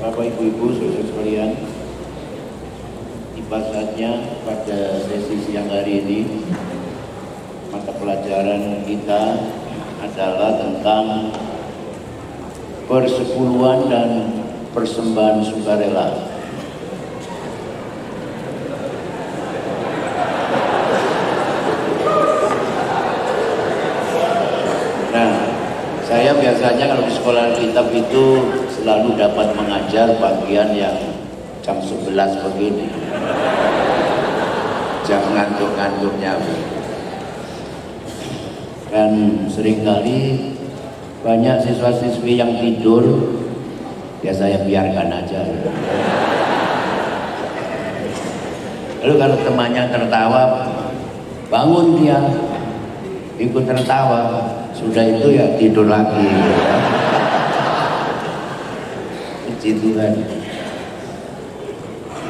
Bapak Ibu-Ibu, saudara sekalian, tiba saatnya pada sesi siang hari ini mata pelajaran kita adalah tentang persepuluhan dan persembahan sukarela. Nah, saya biasanya kalau di sekolah kitab itu selalu dapat mengajar bagian yang jam 11 begini. Jam ngantuk-ngantuknya. Dan seringkali banyak siswa-siswi yang tidur, ya saya biarkan aja. Lalu kalau temannya tertawa, bangun dia, ikut tertawa, sudah itu ya tidur lagi. Puji Tuhan.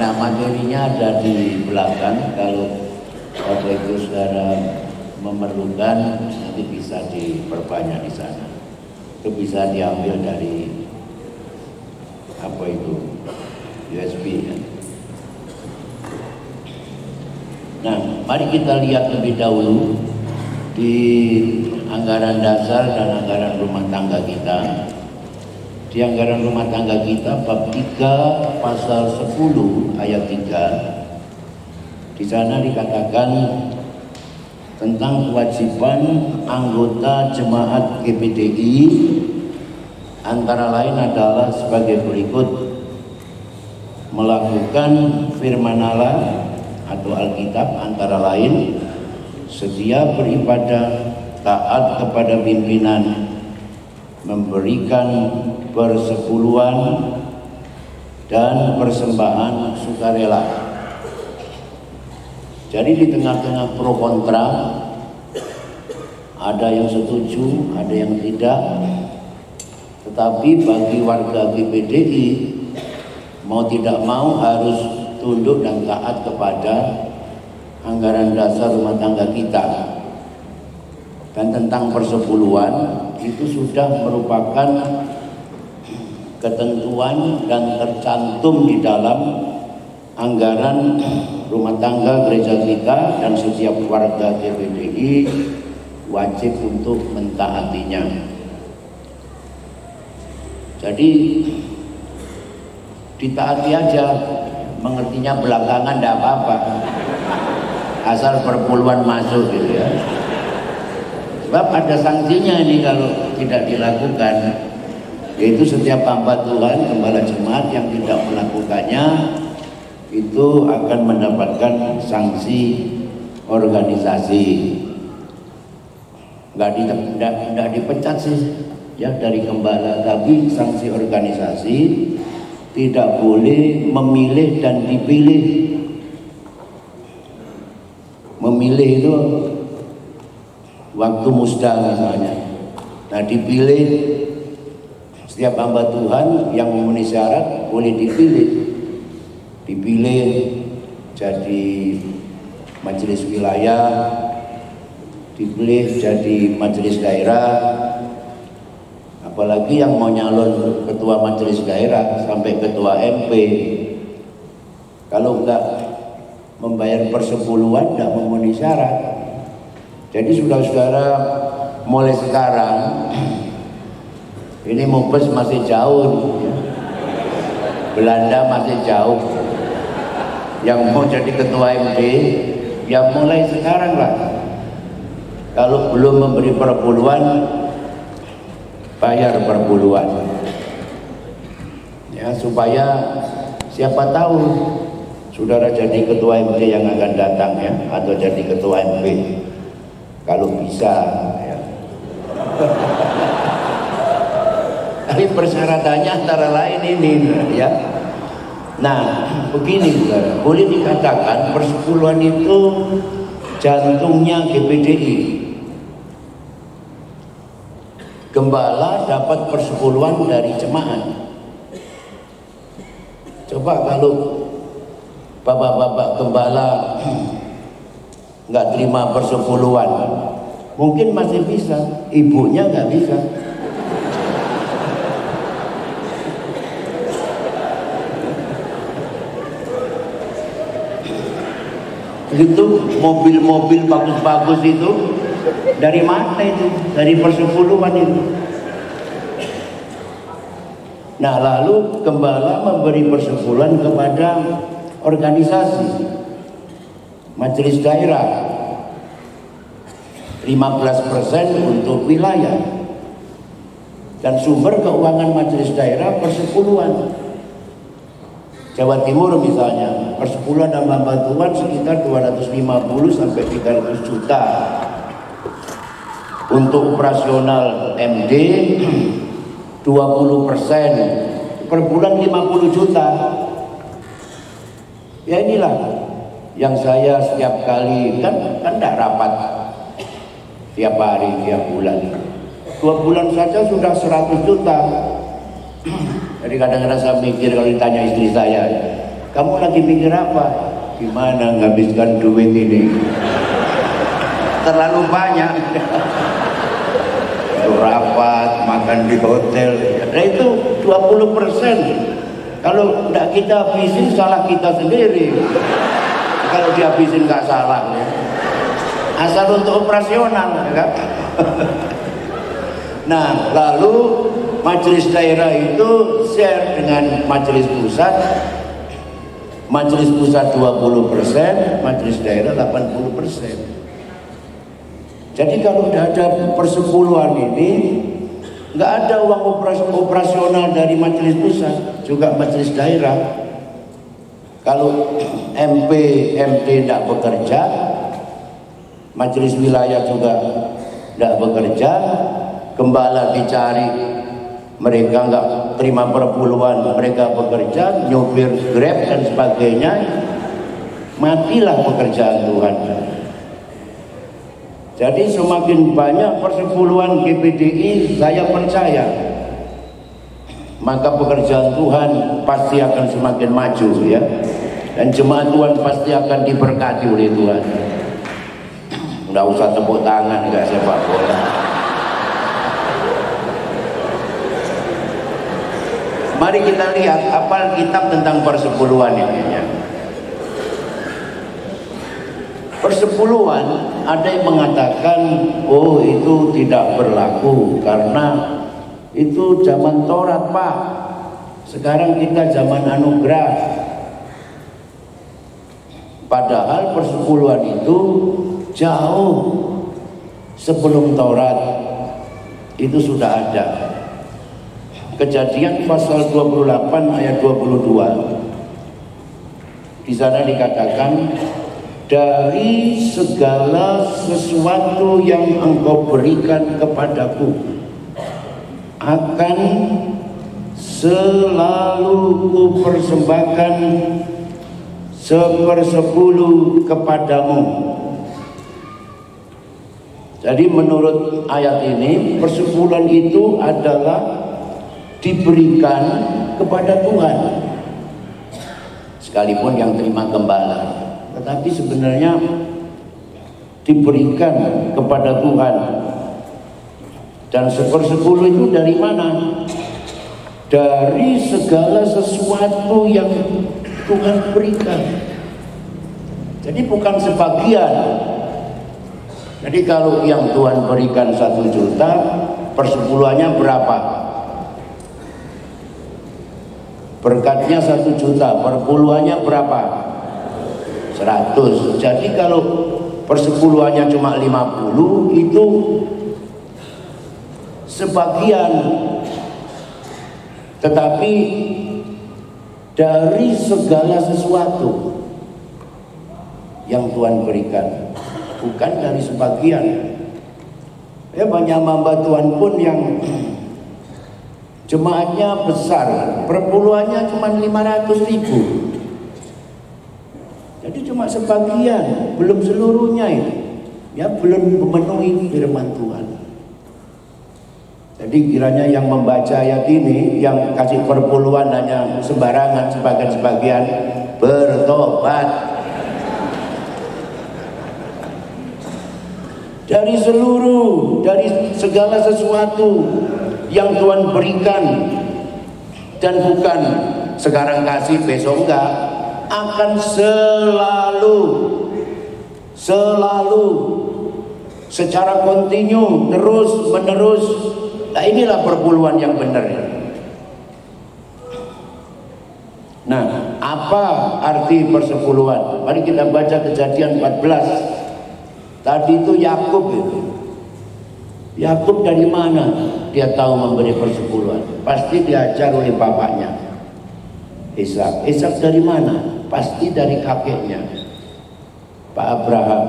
Nah, materinya ada di belakang, kalau Bapak Ibu Saudara memerlukan nanti bisa diperbanyak di sana. Itu bisa diambil dari apa itu USB ya. Nah, mari kita lihat lebih dahulu di anggaran dasar dan anggaran rumah tangga kita. Di anggaran rumah tangga kita bab 3 pasal 10 ayat 3. Di sana dikatakan tentang kewajiban anggota jemaat GPDI antara lain adalah sebagai berikut: melakukan firman Allah atau Alkitab, antara lain sedia beribadah, taat kepada pimpinan, memberikan persepuluhan dan persembahan sukarela. Jadi di tengah-tengah pro kontra, ada yang setuju, ada yang tidak. Tetapi bagi warga GPDI, mau tidak mau harus tunduk dan taat kepada anggaran dasar rumah tangga kita. Dan tentang persepuluhan itu sudah merupakan ketentuan dan tercantum di dalam anggaran rumah tangga gereja kita, dan setiap warga GPDI wajib untuk mentaatinya. Jadi ditaati aja, mengertinya belakangan tidak apa-apa, asal perpuluhan masuk gitu ya. Sebab ada sanksinya ini kalau tidak dilakukan, yaitu setiap hamba Tuhan, gembala jemaat yang tidak melakukannya itu akan mendapatkan sanksi organisasi. Nggak dipecat sih ya dari gembala, tapi sanksi organisasi, tidak boleh memilih dan dipilih. Memilih itu waktu musda misalnya, nah dipilih setiap hamba Tuhan yang memenuhi syarat boleh dipilih jadi majelis wilayah, dipilih jadi majelis daerah. Apalagi yang mau nyalon ketua majelis daerah sampai ketua MP, kalau enggak membayar persepuluhan enggak memenuhi syarat. Jadi saudara-saudara, mulai sekarang ini Mubes masih jauh, Belanda masih jauh. Yang mau jadi ketua MD, ya mulai sekarang lah. Kalau belum memberi perpuluhan, bayar perpuluhan. Ya, supaya siapa tahu saudara jadi ketua MD yang akan datang ya, atau jadi ketua MP. Kalau bisa ya. Tapi persyaratannya antara lain ini ya. Nah, begini saudara, boleh dikatakan persepuluhan itu jantungnya GPDI. Gembala dapat persepuluhan dari jemaat. Coba kalau bapak-bapak gembala nggak terima persepuluhan, mungkin masih bisa, ibunya nggak bisa. Itu mobil-mobil bagus-bagus itu dari mana itu? Dari persepuluhan itu. Nah, lalu gembala memberi persepuluhan kepada organisasi majelis daerah 15% untuk wilayah, dan sumber keuangan majelis daerah persepuluhan. Jawa Timur misalnya persepuluhan dan bantuan sekitar 250 sampai 300 juta untuk operasional MD 20%, per bulan 50 juta. Ya inilah yang saya setiap kali kan tidak rapat tiap hari, tiap bulan. 2 bulan saja sudah 100 juta. Jadi kadang-kadang saya mikir kalau ditanya istri saya, kamu lagi mikir apa? Gimana menghabiskan duit ini? Terlalu banyak. Rapat, makan di hotel, nah itu 20%. Kalau tidak kita habisin, salah kita sendiri. Kalau dihabisin nggak salah, ya. Asal untuk operasional, ya kan? Nah, lalu majelis daerah itu share dengan majelis pusat. Majelis pusat 20%, majelis daerah 80%. Jadi kalau tidak ada persepuluhan ini, nggak ada uang operasional dari majelis pusat, juga majelis daerah. Kalau MP, MD tidak bekerja, majelis wilayah juga tidak bekerja, gembala dicari, mereka nggak terima perpuluhan, mereka bekerja, nyopir Grab dan sebagainya, matilah pekerjaan Tuhan. Jadi semakin banyak persepuluhan GPDI, saya percaya maka pekerjaan Tuhan pasti akan semakin maju, ya. Dan jemaat Tuhan pasti akan diberkati oleh Tuhan. Nggak usah tepuk tangan, nggak sepak bola. Mari kita lihat apa kitab tentang persepuluhan ini, ya. Persepuluhan ada yang mengatakan, oh itu tidak berlaku karena itu zaman Taurat, Pak. Sekarang kita zaman anugerah. Padahal persepuluhan itu jauh sebelum Taurat itu sudah ada. Kejadian pasal 28 ayat 22. Di sana dikatakan, dari segala sesuatu yang engkau berikan kepadaku akan selalu kupersembahkan 1/10 kepadamu. Jadi menurut ayat ini, persepuluhan itu adalah diberikan kepada Tuhan, sekalipun yang terima gembala. Tetapi sebenarnya diberikan kepada Tuhan. Dan 1/10 itu dari mana? Dari segala sesuatu yang Tuhan berikan. Jadi bukan sebagian. Jadi kalau yang Tuhan berikan 1 juta, persepuluhannya berapa? Berkatnya 1 juta, perpuluhannya berapa? 100. Jadi kalau persepuluhannya cuma 50, itu sebagian. Tetapi dari segala sesuatu yang Tuhan berikan, bukan dari sebagian. Ya, banyak hamba Tuhan pun yang jemaatnya besar, perpuluhannya cuma 500.000. Jadi cuma sebagian, belum seluruhnya ini. Ya, belum memenuhi firman Tuhan. Jadi kiranya yang membaca ayat ini, yang kasih perpuluhan hanya sembarangan, sebagian-sebagian, bertobat. Dari seluruh, dari segala sesuatu yang Tuhan berikan, dan bukan sekarang kasih besok enggak, akan selalu selalu secara kontinu, terus menerus. Nah, inilah perpuluhan yang benar. Nah, apa arti persepuluhan? Mari kita baca Kejadian 14. Tadi itu Yakub itu. Yakub dari mana dia tahu memberi persepuluhan? Pasti diajar oleh bapaknya Ishak. Ishak dari mana? Pasti dari kakeknya Pak Abraham.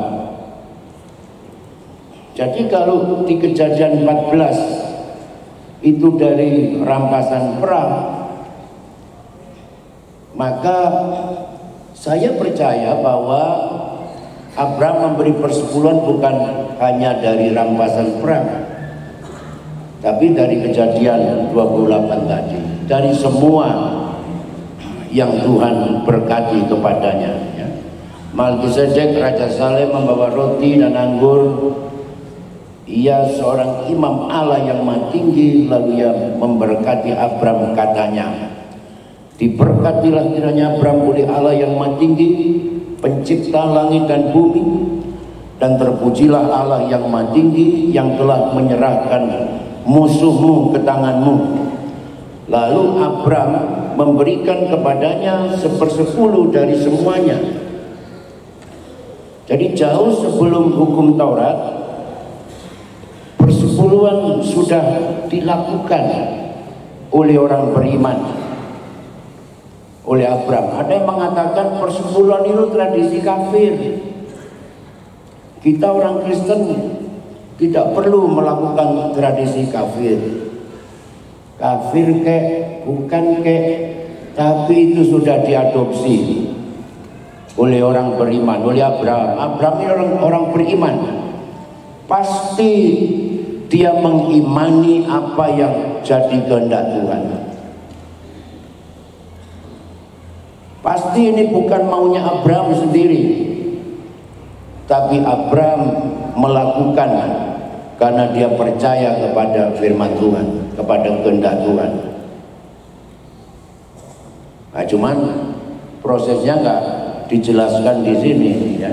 Jadi kalau di Kejadian 14 itu dari rampasan perang, maka saya percaya bahwa Abraham memberi persepuluhan bukan hanya dari rampasan perang, tapi dari Kejadian 28 tadi, dari semua yang Tuhan berkati kepadanya, ya. Melkisedek Raja Saleh membawa roti dan anggur. Ia seorang imam Allah yang maha tinggi. Lalu ia memberkati Abraham, katanya, diberkatilah kiranya Abraham oleh Allah yang maha tinggi, pencipta langit dan bumi, dan terpujilah Allah yang maha tinggi yang telah menyerahkan musuhmu ke tanganmu. Lalu Abraham memberikan kepadanya 1/10 dari semuanya. Jadi jauh sebelum hukum Taurat, persepuluhan sudah dilakukan oleh orang beriman, oleh Abraham. Ada yang mengatakan persepuluhan itu tradisi kafir. Kita orang Kristen tidak perlu melakukan tradisi kafir. Kafir kek, bukan kek, tapi itu sudah diadopsi oleh orang beriman, oleh Abraham. Abraham ini orang beriman. Pasti dia mengimani apa yang jadi kehendak Tuhan. Pasti ini bukan maunya Abraham sendiri, tapi Abraham melakukan karena dia percaya kepada firman Tuhan, kepada kehendak Tuhan. Nah, cuman prosesnya nggak dijelaskan di sini, ya.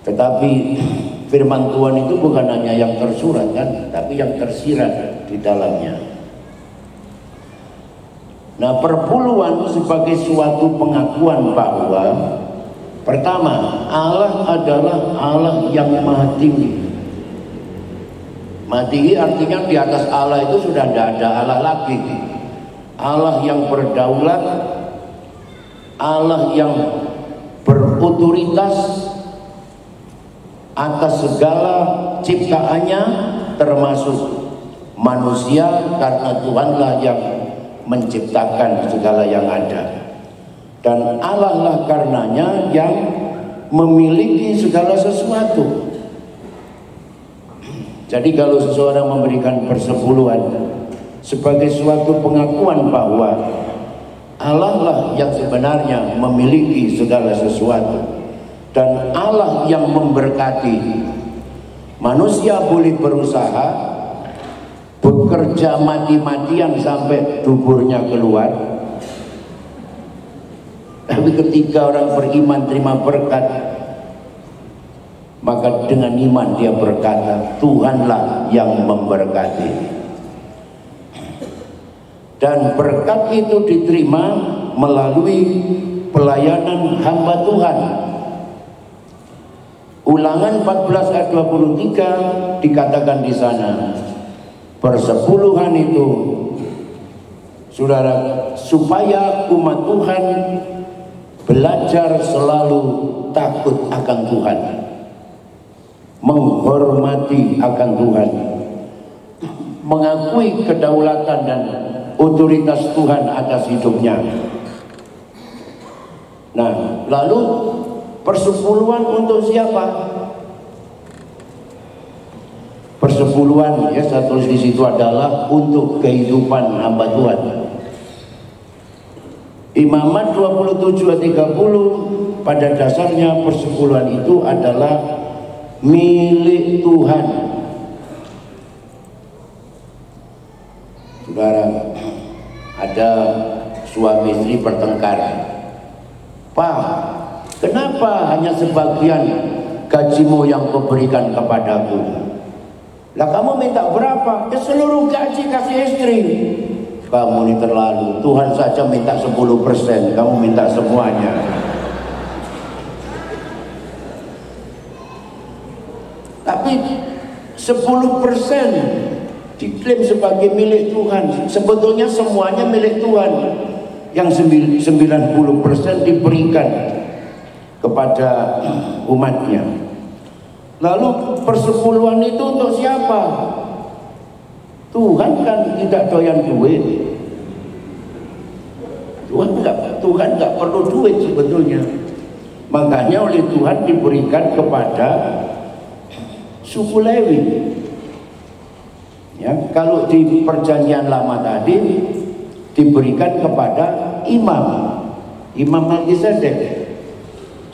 Tetapi firman Tuhan itu bukan hanya yang tersurat, kan, tapi yang tersirat di dalamnya. Nah, perpuluhan sebagai suatu pengakuan bahwa pertama, Allah adalah Allah yang maha tinggi. Maha tinggi artinya di atas Allah itu sudah tidak ada Allah lagi. Allah yang berdaulat, Allah yang berotoritas atas segala ciptaannya, termasuk manusia, karena Tuhanlah yang menciptakan segala yang ada. Dan Allah lah karenanya yang memiliki segala sesuatu. Jadi kalau seseorang memberikan persepuluhan sebagai suatu pengakuan bahwa Allah lah yang sebenarnya memiliki segala sesuatu, dan Allah yang memberkati. Manusia boleh berusaha, bekerja mati-matian sampai duburnya keluar, tapi ketika orang beriman terima berkat, maka dengan iman dia berkata, Tuhanlah yang memberkati. Dan berkat itu diterima melalui pelayanan hamba Tuhan. Ulangan 14 ayat 23 dikatakan di sana, persepuluhan itu, saudara, supaya umat Tuhan belajar selalu takut akan Tuhan, menghormati akan Tuhan, mengakui kedaulatan dan otoritas Tuhan atas hidupnya. Nah, lalu persepuluhan untuk siapa? Persepuluhan, ya, saya tulis di situ, adalah untuk kehidupan hamba Tuhan. Imamat 27 ayat 30, pada dasarnya persepuluhan itu adalah milik Tuhan. Saudara, ada suami istri bertengkar. Pak, Kenapa hanya sebagian gajimu yang kau berikan kepadaku? Lah kamu minta berapa? Ya seluruh gaji kasih istri. Kamu ini terlalu. Tuhan saja minta 10%, kamu minta semuanya. Tapi 10% diklaim sebagai milik Tuhan. Sebetulnya semuanya milik Tuhan. Yang 90% diberikan kepada umatnya. Lalu persepuluhan itu untuk siapa? Tuhan kan tidak doyan duit. Tuhan nggak perlu duit sebetulnya. Makanya oleh Tuhan diberikan kepada suku Lewi. Ya, kalau di perjanjian lama tadi diberikan kepada Imam Melkisedek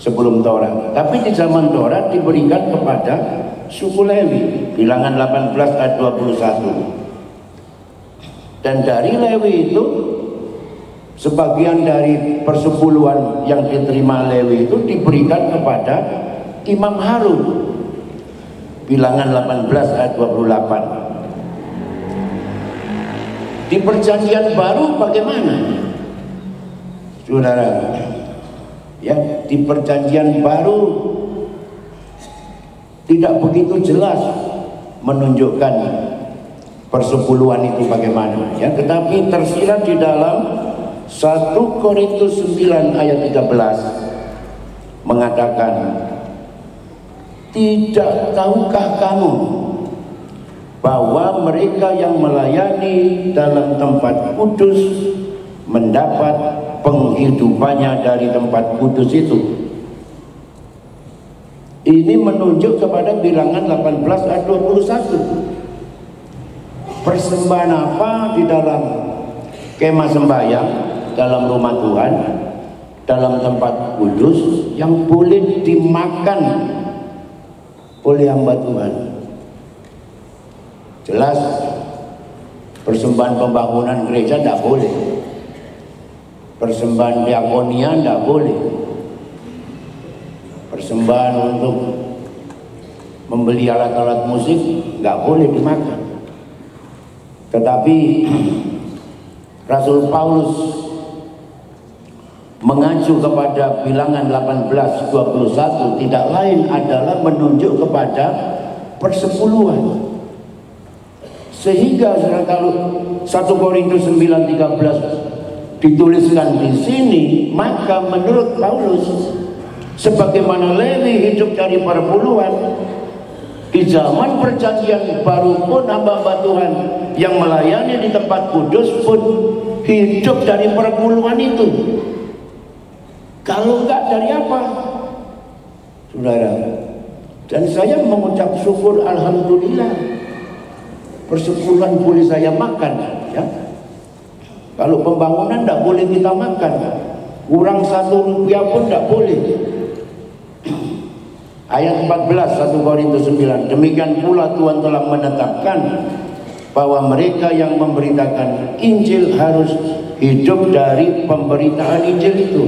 sebelum Taurat. Tapi di zaman Taurat diberikan kepada suku Lewi. Bilangan 18 ayat 21. Dan dari Lewi itu, sebagian dari persepuluhan yang diterima Lewi itu diberikan kepada Imam Harun. Bilangan 18 ayat 28. Di perjanjian baru bagaimana? Saudara, ya, di perjanjian baru tidak begitu jelas menunjukkan persepuluhan itu bagaimana, ya, tetapi tersirat di dalam 1 Korintus 9 ayat 13 mengatakan, tidak tahukah kamu bahwa mereka yang melayani dalam tempat kudus mendapat penghidupannya dari tempat kudus itu. Ini menunjuk kepada bilangan 18 ayat 21. Persembahan apa di dalam kemah sembahyang, dalam rumah Tuhan, dalam tempat kudus yang boleh dimakan oleh hamba Tuhan? Jelas persembahan pembangunan gereja tidak boleh, persembahan diakonia tidak boleh, persembahan untuk membeli alat-alat musik nggak boleh dimakan. Tetapi Rasul Paulus mengacu kepada bilangan 18:21 tidak lain adalah menunjuk kepada persepuluhan. Sehingga kalau 1 Korintus 9:13 dituliskan di sini, maka menurut Paulus, sebagaimana Lewi hidup dari perpuluhan, di zaman perjanjian baru pun hamba-hamba Tuhan yang melayani di tempat kudus pun hidup dari perpuluhan itu. Kalau enggak dari apa, saudara? Dan saya mengucap syukur, alhamdulillah, persepuluhan boleh saya makan, ya. Kalau pembangunan tidak boleh kita makan, kurang 1 rupiah pun tidak boleh. Ayat 14 1 Korintus 9, demikian pula Tuhan telah menetapkan bahwa mereka yang memberitakan Injil harus hidup dari pemberitaan Injil itu.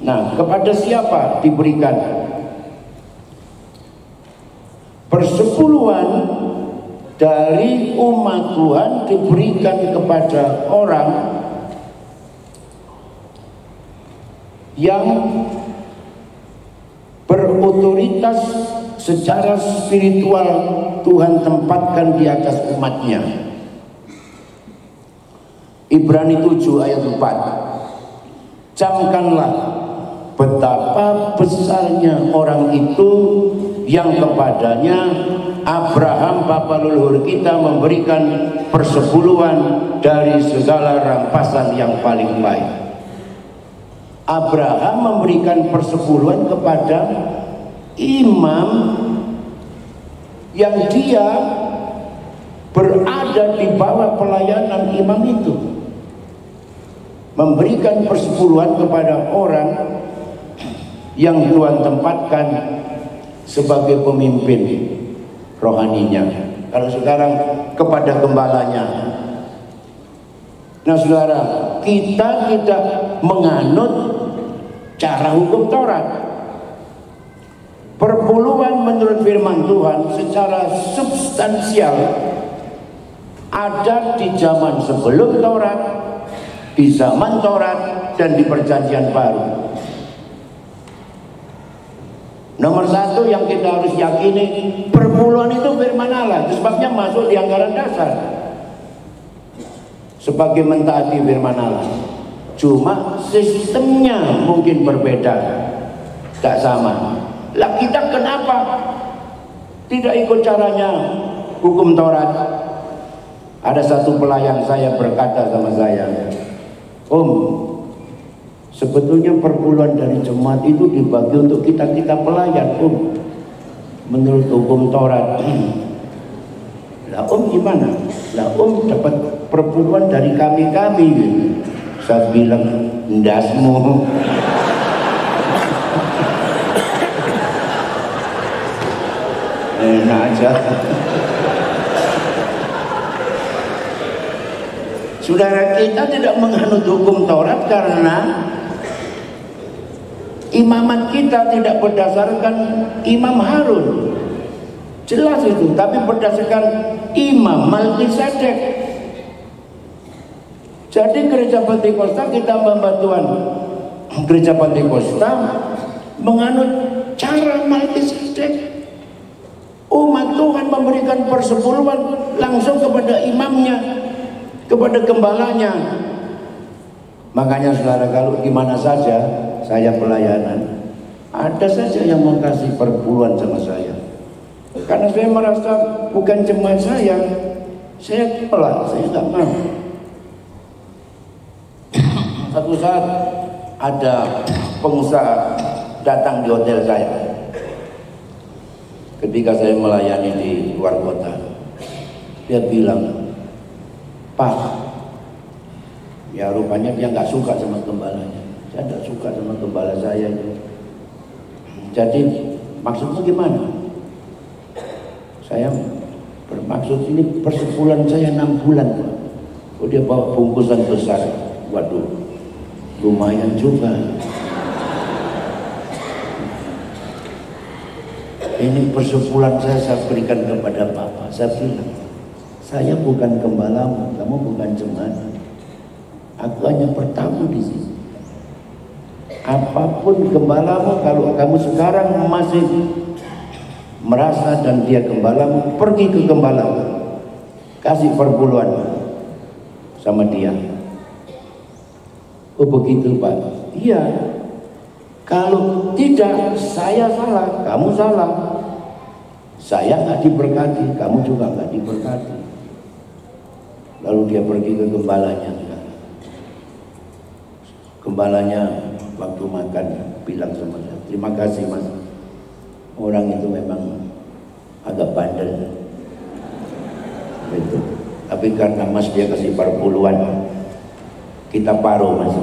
Nah, kepada siapa diberikan persepuluhan? Dari umat Tuhan diberikan kepada orang yang berotoritas secara spiritual. Tuhan tempatkan di atas umatnya. Ibrani 7 ayat 4, camkanlah betapa besarnya orang itu yang kepadanya Abraham bapa leluhur kita memberikan persepuluhan dari segala rampasan yang paling baik. Abraham memberikan persepuluhan kepada imam yang dia berada di bawah pelayanan imam itu. Memberikan persepuluhan kepada orang yang Tuhan tempatkan sebagai pemimpin rohaninya. Kalau sekarang kepada gembalanya. Nah saudara, kita tidak menganut cara hukum Taurat. Perpuluhan menurut firman Tuhan secara substansial ada di zaman sebelum Taurat, di zaman Taurat, dan di Perjanjian Baru. Nomor satu yang kita harus yakini, perpuluhan itu firman Allah. Itu sebabnya masuk di anggaran dasar sebagai mentaati firman Allah. Cuma sistemnya mungkin berbeda, tak sama. Lah kita kenapa tidak ikut caranya hukum Taurat? Ada satu pelayan saya berkata sama saya, Om, sebetulnya perpuluhan dari jemaat itu dibagi untuk kita pelayan, Om, menurut hukum Taurat. Lah Om gimana? Lah Om dapat perpuluhan dari kami. Saya bilang, ndasmu. Enak aja. Saudara, kita tidak menganut hukum Taurat karena imamat kita tidak berdasarkan Imam Harun, jelas itu, tapi berdasarkan Imam Melkisedek. Jadi gereja Pentakosta, kita membantuan gereja Pentakosta menganut cara Melkisedek. Umat Tuhan memberikan persepuluhan langsung kepada imamnya, kepada gembalanya. Makanya saudara, kalau gimana saja saya pelayanan, ada saja yang mau kasih perpuluhan sama saya, karena saya merasa bukan jemaat saya tolak, saya nggak mau. Satu saat ada pengusaha datang di hotel saya ketika saya melayani di luar kota. Dia bilang, Pak, ya rupanya dia nggak suka sama gembalanya. Saya nggak suka sama gembala saya. Jadi maksudnya gimana? Saya bermaksud ini persepuluhan saya 6 bulan. Oh, dia bawa bungkusan besar. Waduh, lumayan juga. Ini persepuluhan saya berikan kepada Bapak. Saya bilang, saya bukan gembalamu, kamu bukan jemaat. Aku hanya bertamu di sini. Apapun gembalamu, kalau kamu sekarang masih merasa dan dia gembalamu, pergi ke gembalamu, kasih perpuluhan sama dia. Oh begitu Pak? Iya. Kalau tidak, saya salah, kamu salah. Saya nggak diberkati, kamu juga nggak diberkati. Lalu dia pergi ke gembalanya. Gembalanya waktu makan bilang sama saya, terima kasih Mas. Orang itu memang agak bandel. Itu. Tapi karena Mas dia kasih perpuluhan, kita paruh Mas.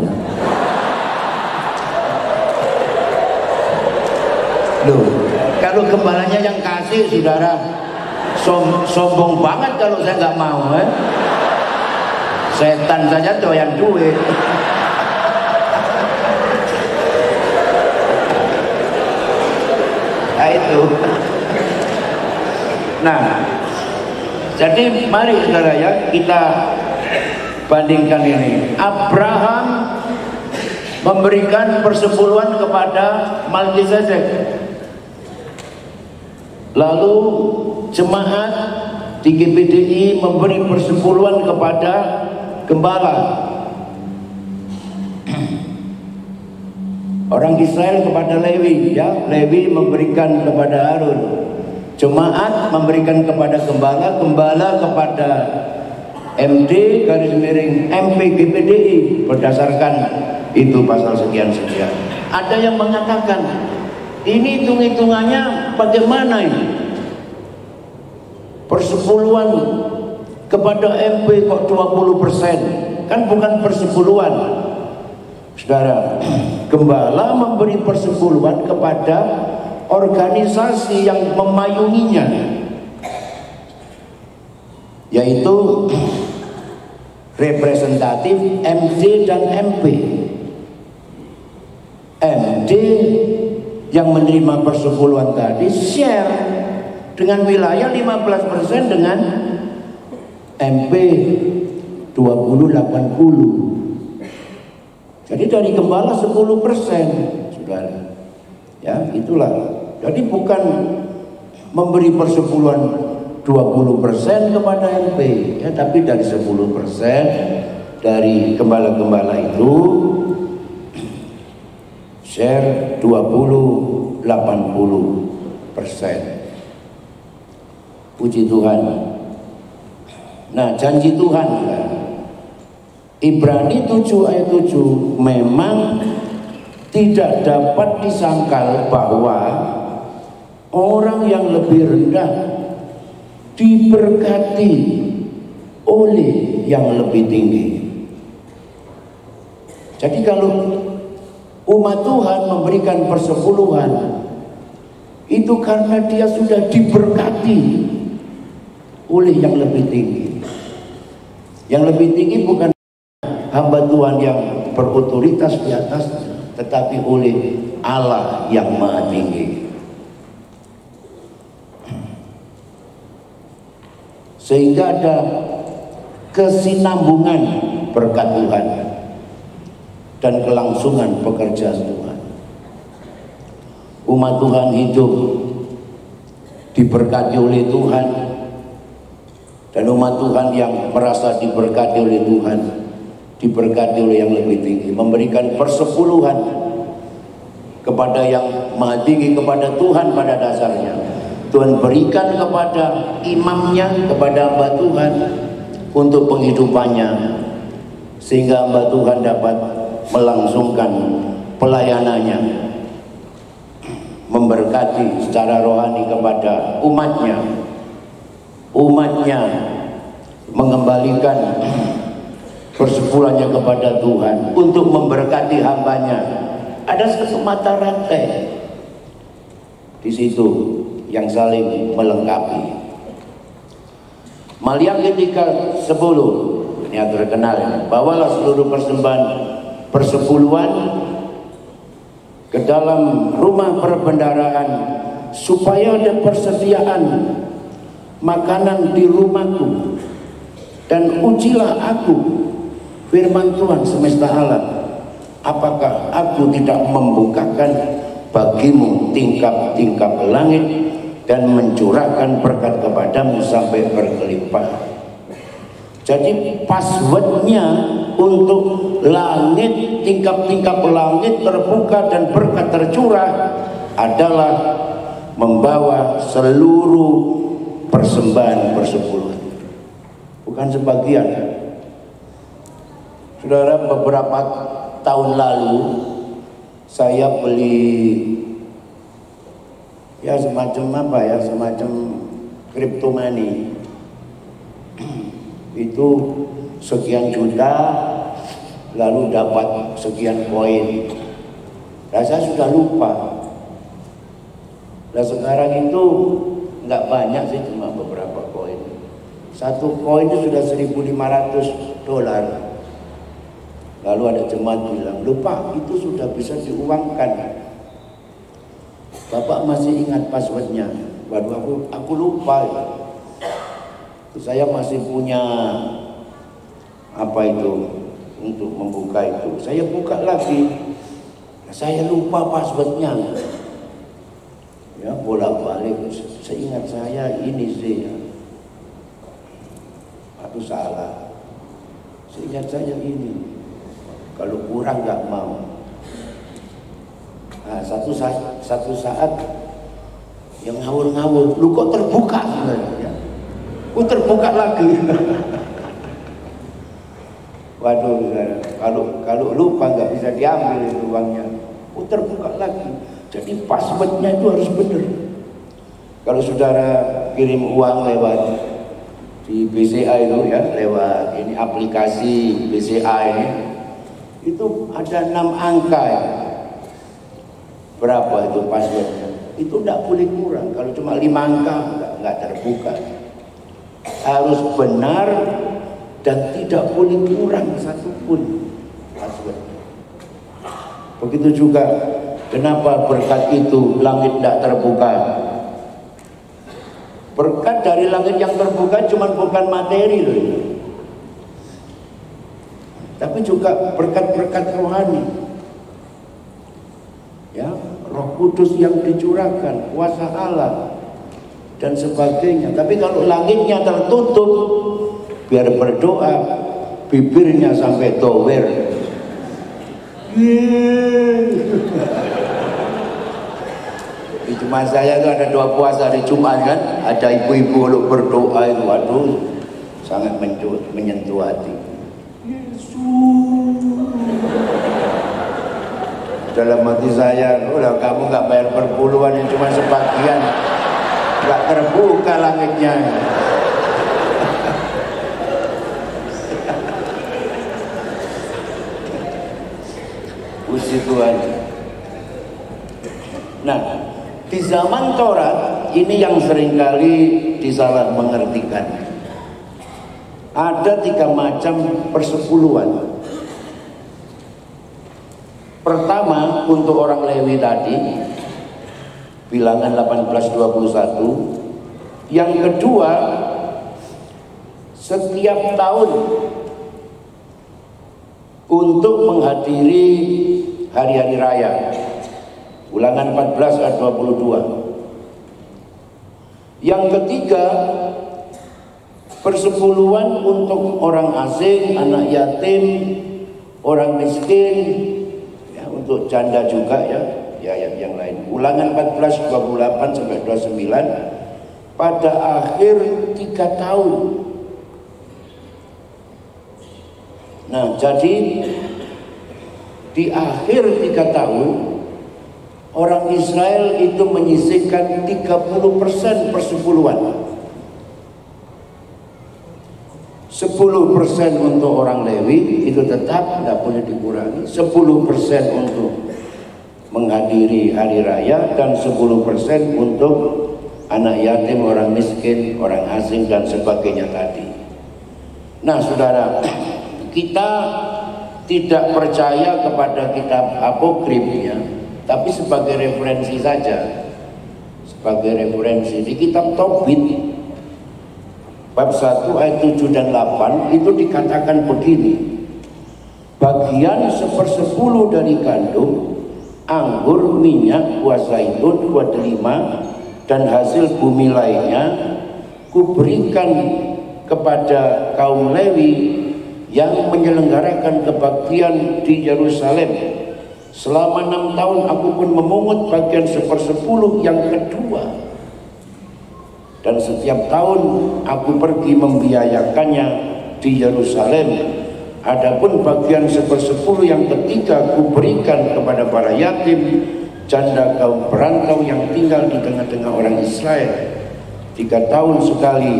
Loh, kalau gembalanya yang kasih, saudara, sombong banget kalau saya nggak mau. Setan saja doyan duit. Nah itu. Nah, jadi mari saudara ya, kita bandingkan ini. Abraham memberikan persepuluhan kepada Melkisedek. Lalu jemaat di GPDI memberi persepuluhan kepada gembala. Orang Israel kepada Lewi, ya, Lewi memberikan kepada Harun. Jemaat memberikan kepada gembala, gembala kepada MD garis miring MP GPDI berdasarkan itu pasal sekian-sekian. Ada yang mengatakan, ini hitung-hitungannya bagaimana ini? Persepuluhan kepada MP kok 20%? Kan bukan persepuluhan. Saudara, gembala memberi persepuluhan kepada organisasi yang memayunginya, yaitu representatif MC dan MP. M D yang menerima persepuluhan tadi share dengan wilayah 15% dengan MP 2080. Jadi dari gembala 10%, saudara. Ya, itulah. Jadi bukan memberi persepuluhan 20% kepada MP, ya, tapi dari 10% dari gembala-gembala itu share 20-80%. Puji Tuhan. Nah, janji Tuhan juga. Ibrani 7 ayat 7 memang tidak dapat disangkal bahwa orang yang lebih rendah diberkati oleh yang lebih tinggi. Jadi kalau umat Tuhan memberikan persepuluhan itu karena dia sudah diberkati oleh yang lebih tinggi. Yang lebih tinggi bukan hamba Tuhan yang berotoritas di atas, tetapi oleh Allah yang Maha Tinggi. Sehingga ada kesinambungan berkat Tuhan dan kelangsungan pekerjaan Tuhan. Umat Tuhan hidup diberkati oleh Tuhan, dan umat Tuhan yang merasa diberkati oleh Tuhan diberkati oleh yang lebih tinggi, memberikan persepuluhan kepada yang Maha Tinggi, kepada Tuhan pada dasarnya. Tuhan berikan kepada imamnya, kepada hamba Tuhan untuk penghidupannya, sehingga hamba Tuhan dapat melangsungkan pelayanannya, memberkati secara rohani kepada umatnya. Umatnya mengembalikan persepuluhannya kepada Tuhan untuk memberkati hambanya. Ada satu mata rantai di situ yang saling melengkapi. Maliaki 3:10 ini yang terkenal, bawalah seluruh persembahan persepuluhan ke dalam rumah perbendaharaan supaya ada persediaan makanan di rumahku, dan ujilah aku, firman Tuhan semesta alam, apakah aku tidak membukakan bagimu tingkap-tingkap langit dan mencurahkan berkat kepadamu sampai berkelimpah. Jadi passwordnya untuk langit, tingkap-tingkap langit terbuka dan berkat tercurah adalah membawa seluruh persembahan persepuluhan, bukan sebagian. Saudara, beberapa tahun lalu saya beli ya semacam apa ya, semacam crypto money. Itu sekian juta lalu dapat sekian koin. Nah, saya sudah lupa. Nah, sekarang itu nggak banyak sih, cuma beberapa koin. Satu koin itu sudah $1.500. Lalu ada jemaat bilang, lupa itu sudah bisa diuangkan. Bapak masih ingat passwordnya? Waduh, aku lupa. Saya masih punya apa itu untuk membuka itu. Saya buka lagi, saya lupa passwordnya. Ya, bolak-balik. Seingat saya ini sih, aku salah. Seingat saya ini. Kalau kurang nggak mau. Nah, satu saat yang ngawur-ngawur, lu kok terbuka sebenarnya? Kok terbuka lagi? Waduh, kalau lupa nggak bisa diambil itu uangnya. Kok terbuka lagi? Jadi passwordnya itu harus benar. Kalau saudara kirim uang lewat di BCA itu ya, lewat ini aplikasi BCA ini, itu ada 6 angka ya. Berapa itu passwordnya? Itu tidak boleh kurang. Kalau cuma 5 angka nggak terbuka. Harus benar dan tidak boleh kurang satupun passwordnya. Begitu juga Kenapa berkat itu langit tidak terbuka? Berkat dari langit yang terbuka cuma bukan materi loh, tapi juga berkat-berkat rohani. Ya, Roh Kudus yang dicurahkan, kuasa Allah dan sebagainya. Tapi kalau langitnya tertutup, biar berdoa bibirnya sampai tower. Di Jumat saya itu ada 2 puasa hari Jumat kan, ada ibu-ibu kalau berdoa itu, waduh, sangat menyentuh hati. Yesus. Dalam hati saya, udah kamu nggak bayar perpuluhan yang cuma sebagian, nggak terbuka langitnya. Puji Tuhan. Nah, di zaman Taurat ini yang seringkali disalah mengertikan. Ada 3 macam persepuluhan. Pertama untuk orang Lewi tadi, Bilangan 18:21. Yang kedua, setiap tahun untuk menghadiri hari-hari raya. Ulangan 14 ayat 22. Yang ketiga, persepuluhan untuk orang asing, anak yatim, orang miskin, ya, untuk janda juga ya, yang lain. Ulangan 14 28 sampai 29 pada akhir 3 tahun. Nah, jadi di akhir 3 tahun orang Israel itu menyisihkan 30% persepuluhan. 10% untuk orang Lewi itu tetap tidak boleh dikurangi. 10% untuk menghadiri hari raya dan 10% untuk anak yatim, orang miskin, orang asing dan sebagainya tadi. Nah, saudara, kita tidak percaya kepada kitab apokrifnya, tapi sebagai referensi saja. Sebagai referensi di kitab Tobit bab 1 ayat 7 dan 8 itu dikatakan begini: bagian 1/10 dari gandum, anggur, minyak, buah zaitun, buah delima dan hasil bumi lainnya kuberikan kepada kaum Lewi yang menyelenggarakan kebaktian di Yerusalem. Selama 6 tahun aku pun memungut bagian 1/10 yang kedua, dan setiap tahun aku pergi membiayakannya di Yerusalem. Adapun bagian 1/10 yang ketiga kuberikan kepada para yatim, janda, kaum perantau yang tinggal di tengah-tengah orang Israel. 3 tahun sekali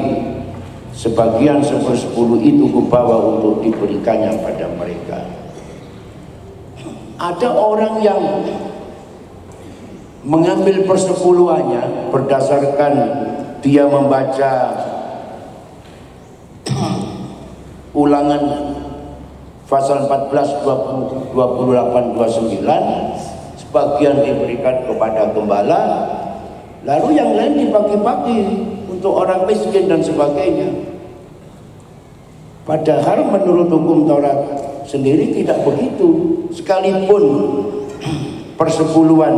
sebagian 1/10 itu kubawa untuk diberikannya pada mereka. Ada orang yang mengambil persepuluhannya berdasarkan dia membaca Ulangan pasal 14, 28, 29, sebagian diberikan kepada gembala, lalu yang lain dibagi-bagi untuk orang miskin dan sebagainya. Padahal menurut hukum Taurat sendiri tidak begitu. Sekalipun persepuluhan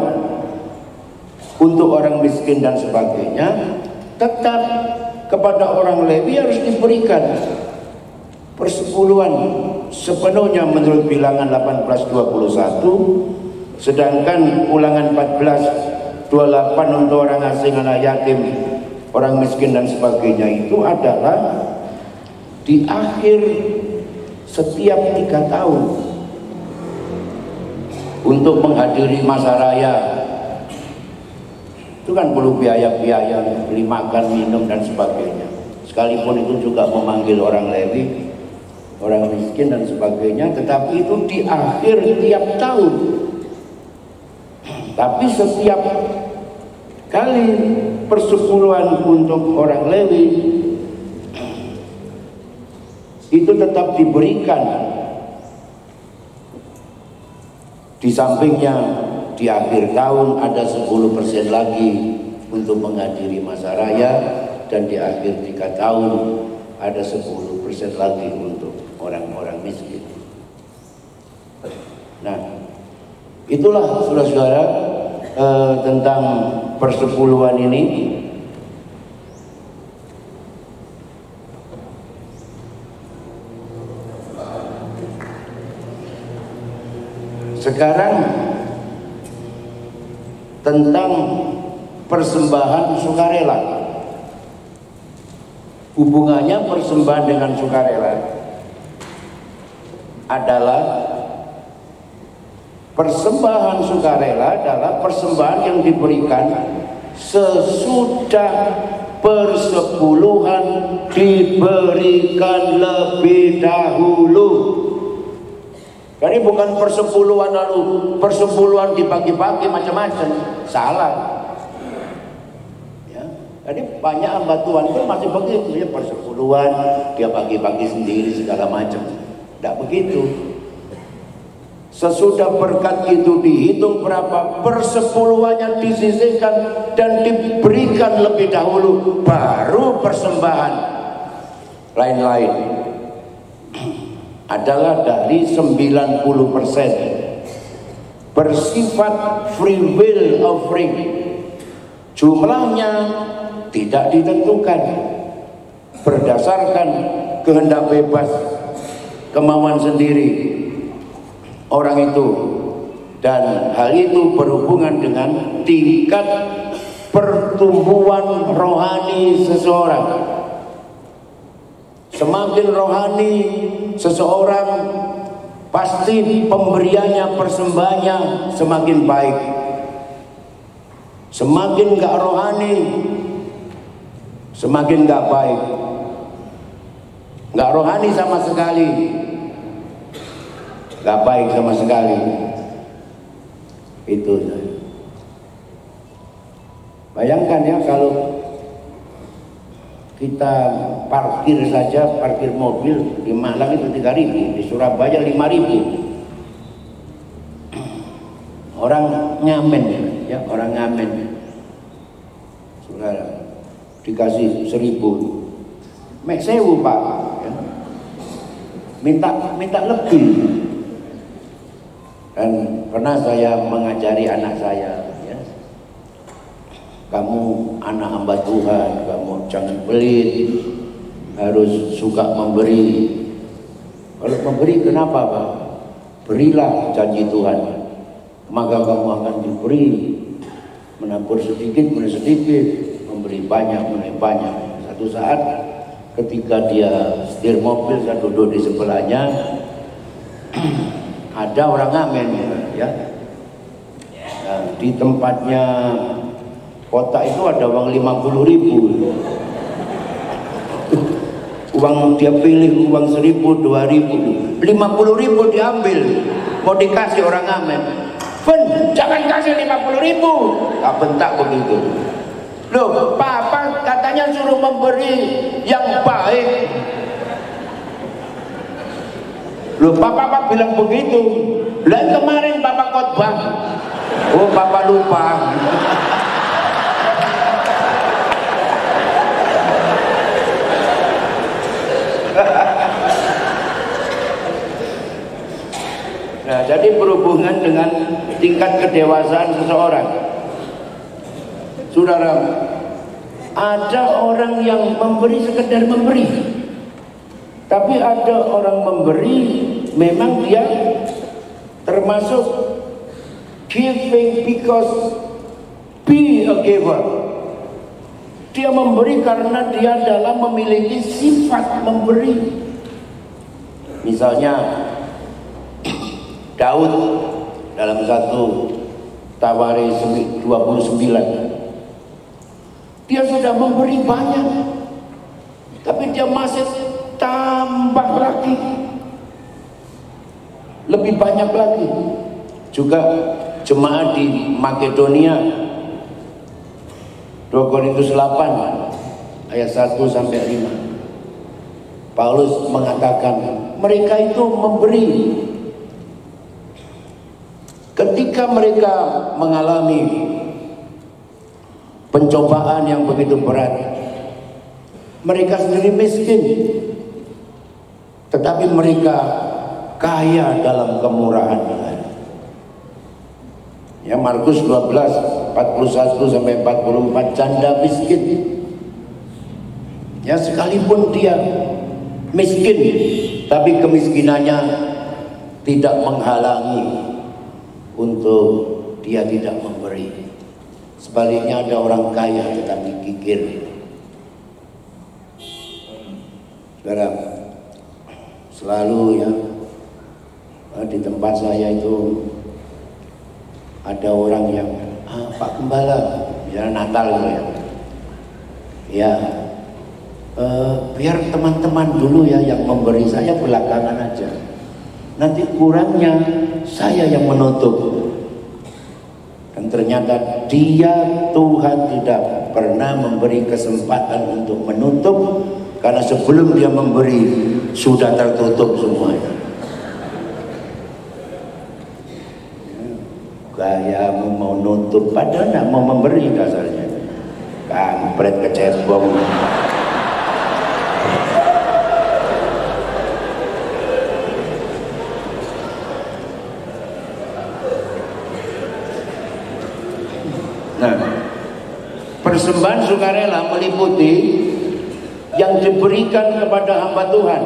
untuk orang miskin dan sebagainya, tetap kepada orang Lewi harus diberikan persepuluhan sepenuhnya menurut Bilangan 18:21, sedangkan Ulangan 14:28 untuk orang asing, anak yatim, orang miskin dan sebagainya itu adalah di akhir setiap 3 tahun untuk menghadiri masa raya. Itu kan perlu biaya-biaya, beli makan, minum dan sebagainya. Sekalipun itu juga memanggil orang Lewi, orang miskin dan sebagainya, tetapi itu di akhir tiap tahun. Tapi setiap kali persepuluhan untuk orang Lewi itu tetap diberikan. Di sampingnya di akhir tahun ada 10% lagi untuk menghadiri masa raya, dan di akhir 3 tahun ada 10% lagi untuk orang-orang miskin. Nah, itulah saudara-saudara tentang persepuluhan ini. Sekarang tentang persembahan sukarela. Hubungannya persembahan dengan sukarela adalah persembahan sukarela adalah persembahan yang diberikan sesudah persepuluhan diberikan lebih dahulu. Jadi bukan persepuluhan lalu persepuluhan dibagi-bagi macam-macam, salah. Ya, jadi banyak hamba Tuhan itu masih begitu ya, persepuluhan dia bagi-bagi sendiri segala macam. Tidak begitu. Sesudah berkat itu dihitung berapa persepuluhannya disisihkan dan diberikan lebih dahulu, baru persembahan lain-lain adalah dari 90% bersifat free will offering. Jumlahnya tidak ditentukan berdasarkan kehendak bebas kemauan sendiri orang itu, dan hal itu berhubungan dengan tingkat pertumbuhan rohani seseorang. Semakin rohani seseorang, pasti pemberiannya, persembahannya semakin baik. Semakin gak rohani, semakin gak baik. Gak rohani sama sekali, gak baik sama sekali. Itu. Bayangkan ya, kalau kita parkir saja, parkir mobil di Malang itu 3.000, di Surabaya 5.000. Orang ngamen ya, orang ngamen. Saudara, dikasih 1.000, mek 1.000 Pak, ya. minta lebih. Dan pernah saya mengajari anak saya, ya, kamu anak hamba Tuhan, kamu jangan pelit, harus suka memberi. Kalau memberi kenapa Pak? Berilah janji Tuhan, maka kamu akan diberi. Menabur sedikit, memberi sedikit, memberi banyak, memberi banyak. Satu saat ketika dia setir mobil, saya duduk di sebelahnya, ada orang ngamen ya. Nah, di tempatnya kota itu ada uang 50.000. Uang dia pilih uang 1.000, 2.000, 50.000 diambil, mau dikasih orang ngamen. Ben, jangan kasih 50.000. Tak bentak begitu. Loh, Papa katanya suruh memberi yang baik. Loh, Papa bilang begitu. Lah kemarin Papa khotbah. Oh, Papa lupa. Nah, jadi berhubungan dengan tingkat kedewasaan seseorang. Saudara, ada orang yang memberi sekedar memberi, tapi ada orang memberi memang dia termasuk giving because be a giver. Dia memberi karena dia adalah memiliki sifat memberi. Misalnya Daud dalam 1 Tawaris 29, dia sudah memberi banyak, tapi dia masih tambah lagi, lebih banyak lagi. Juga jemaat di Makedonia, 2 Korintus 8 ayat 1 sampai 5, Paulus mengatakan mereka itu memberi Ketika mereka mengalami pencobaan yang begitu berat, mereka sendiri miskin, tetapi mereka kaya dalam kemurahan Tuhan. Ya, Markus 12 41 sampai 44, janda miskin. Ya, sekalipun dia miskin, tapi kemiskinannya tidak menghalangi untuk dia tidak memberi. Sebaliknya ada orang kaya tetapi kikir. Sekarang selalu ya di tempat saya itu ada orang yang Pak Gembala, misalnya Natal gitu ya, biar teman-teman dulu ya yang memberi, saya belakangan aja. Nanti kurangnya saya yang menutup. Dan ternyata Tuhan tidak pernah memberi kesempatan untuk menutup, karena sebelum dia memberi sudah tertutup semuanya. Gayamu mau nutup padahal tidak mau memberi dasarnya. Kampret kecebong. Nah, persembahan sukarela meliputi yang diberikan kepada hamba Tuhan.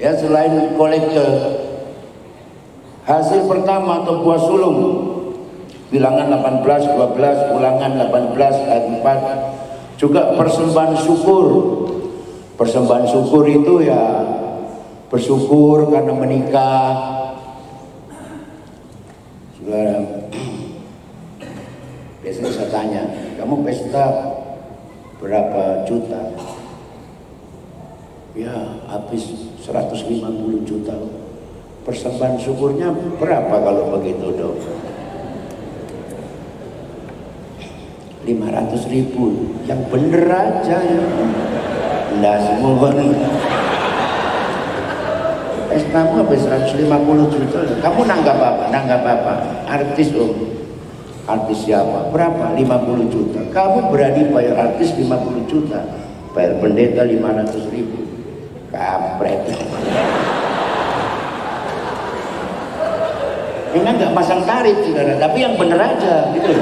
Ya, selain kolekte, hasil pertama atau buah sulung, Bilangan 18, 12, Ulangan 18 ayat 4, juga persembahan syukur. Persembahan syukur itu ya bersyukur karena menikah. Saudara, biasanya saya tanya, kamu pesta berapa juta? Ya habis 150 juta. Persembahan syukurnya berapa kalau begitu dong? 500.000. Yang bener aja ya. Nggak semua nih. Pestamu habis 150 juta. Kamu nanggap apa? Nanggap apa? Artis om. Artis siapa? Berapa? 50 juta. Kamu berani bayar artis 50 juta? Bayar pendeta 500.000. Kampret. Ini nggak pasang tarif, saudara, tapi yang bener aja, gitu.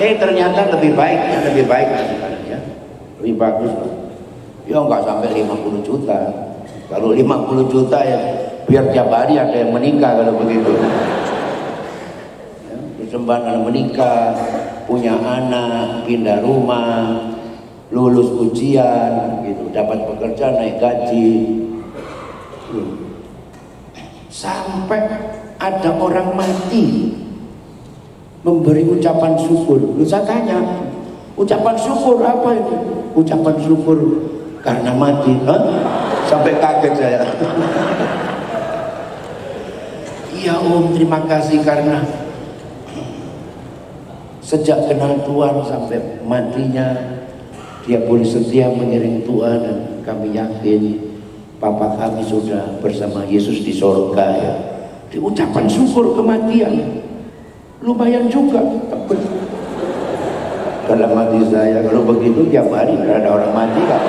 Ternyata lebih baik ya, lebih bagus. Ya nggak sampai 50 juta. Kalau 50 juta ya biar tiap hari ada yang menikah kalau begitu. Ya, persembahan menikah, punya anak, pindah rumah, lulus ujian, gitu, dapat pekerjaan, naik gaji. Sampai ada orang mati memberi ucapan syukur. Saya tanya, ucapan syukur apa ini? Ucapan syukur karena mati. Hah? Sampai kaget saya. Iya om, terima kasih karena sejak kenal Tuhan sampai matinya dia boleh setia mengiring Tuhan, dan kami yakin Papa kami sudah bersama Yesus di sorga ya. Di ucapan syukur kematian lumayan juga. Dalam hati saya kalau begitu tiap hari ada orang mati kan.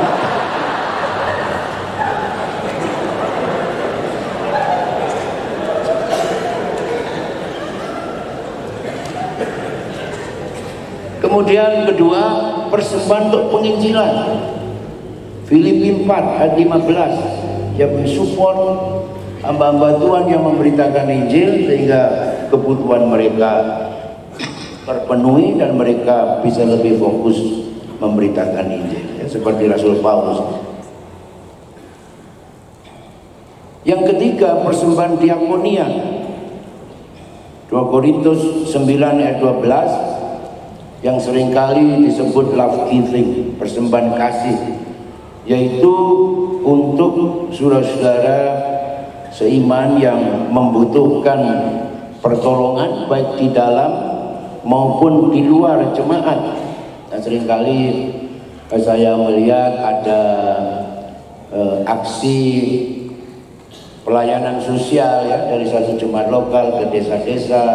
Kemudian kedua, persembahan untuk penginjilan. Filipi 4 ayat 15, yang mensupport hamba-hamba Tuhan yang memberitakan Injil sehingga kebutuhan mereka terpenuhi dan mereka bisa lebih fokus memberitakan Injil, ya, seperti Rasul Paulus. Yang ketiga, persembahan diakonia. 2 Korintus 9 ayat 12 yang seringkali disebut love giving, persembahan kasih, yaitu untuk saudara-saudara seiman yang membutuhkan pertolongan baik di dalam maupun di luar jemaat. Dan seringkali saya melihat ada aksi pelayanan sosial ya, dari satu jemaat lokal ke desa-desa,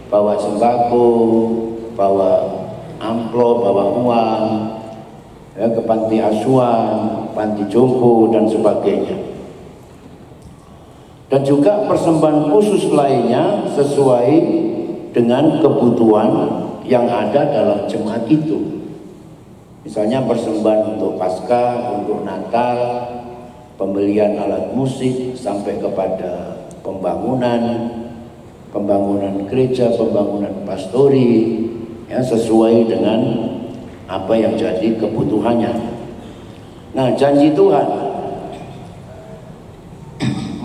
bawa sembako, bawa amplop, bawa uang ya, ke panti asuhan, panti jompo dan sebagainya. Dan juga persembahan khusus lainnya sesuai dengan kebutuhan yang ada dalam jemaat itu. Misalnya persembahan untuk Paskah, untuk Natal, pembelian alat musik, sampai kepada pembangunan gereja, pembangunan pastori ya, sesuai dengan apa yang jadi kebutuhannya. Nah, janji Tuhan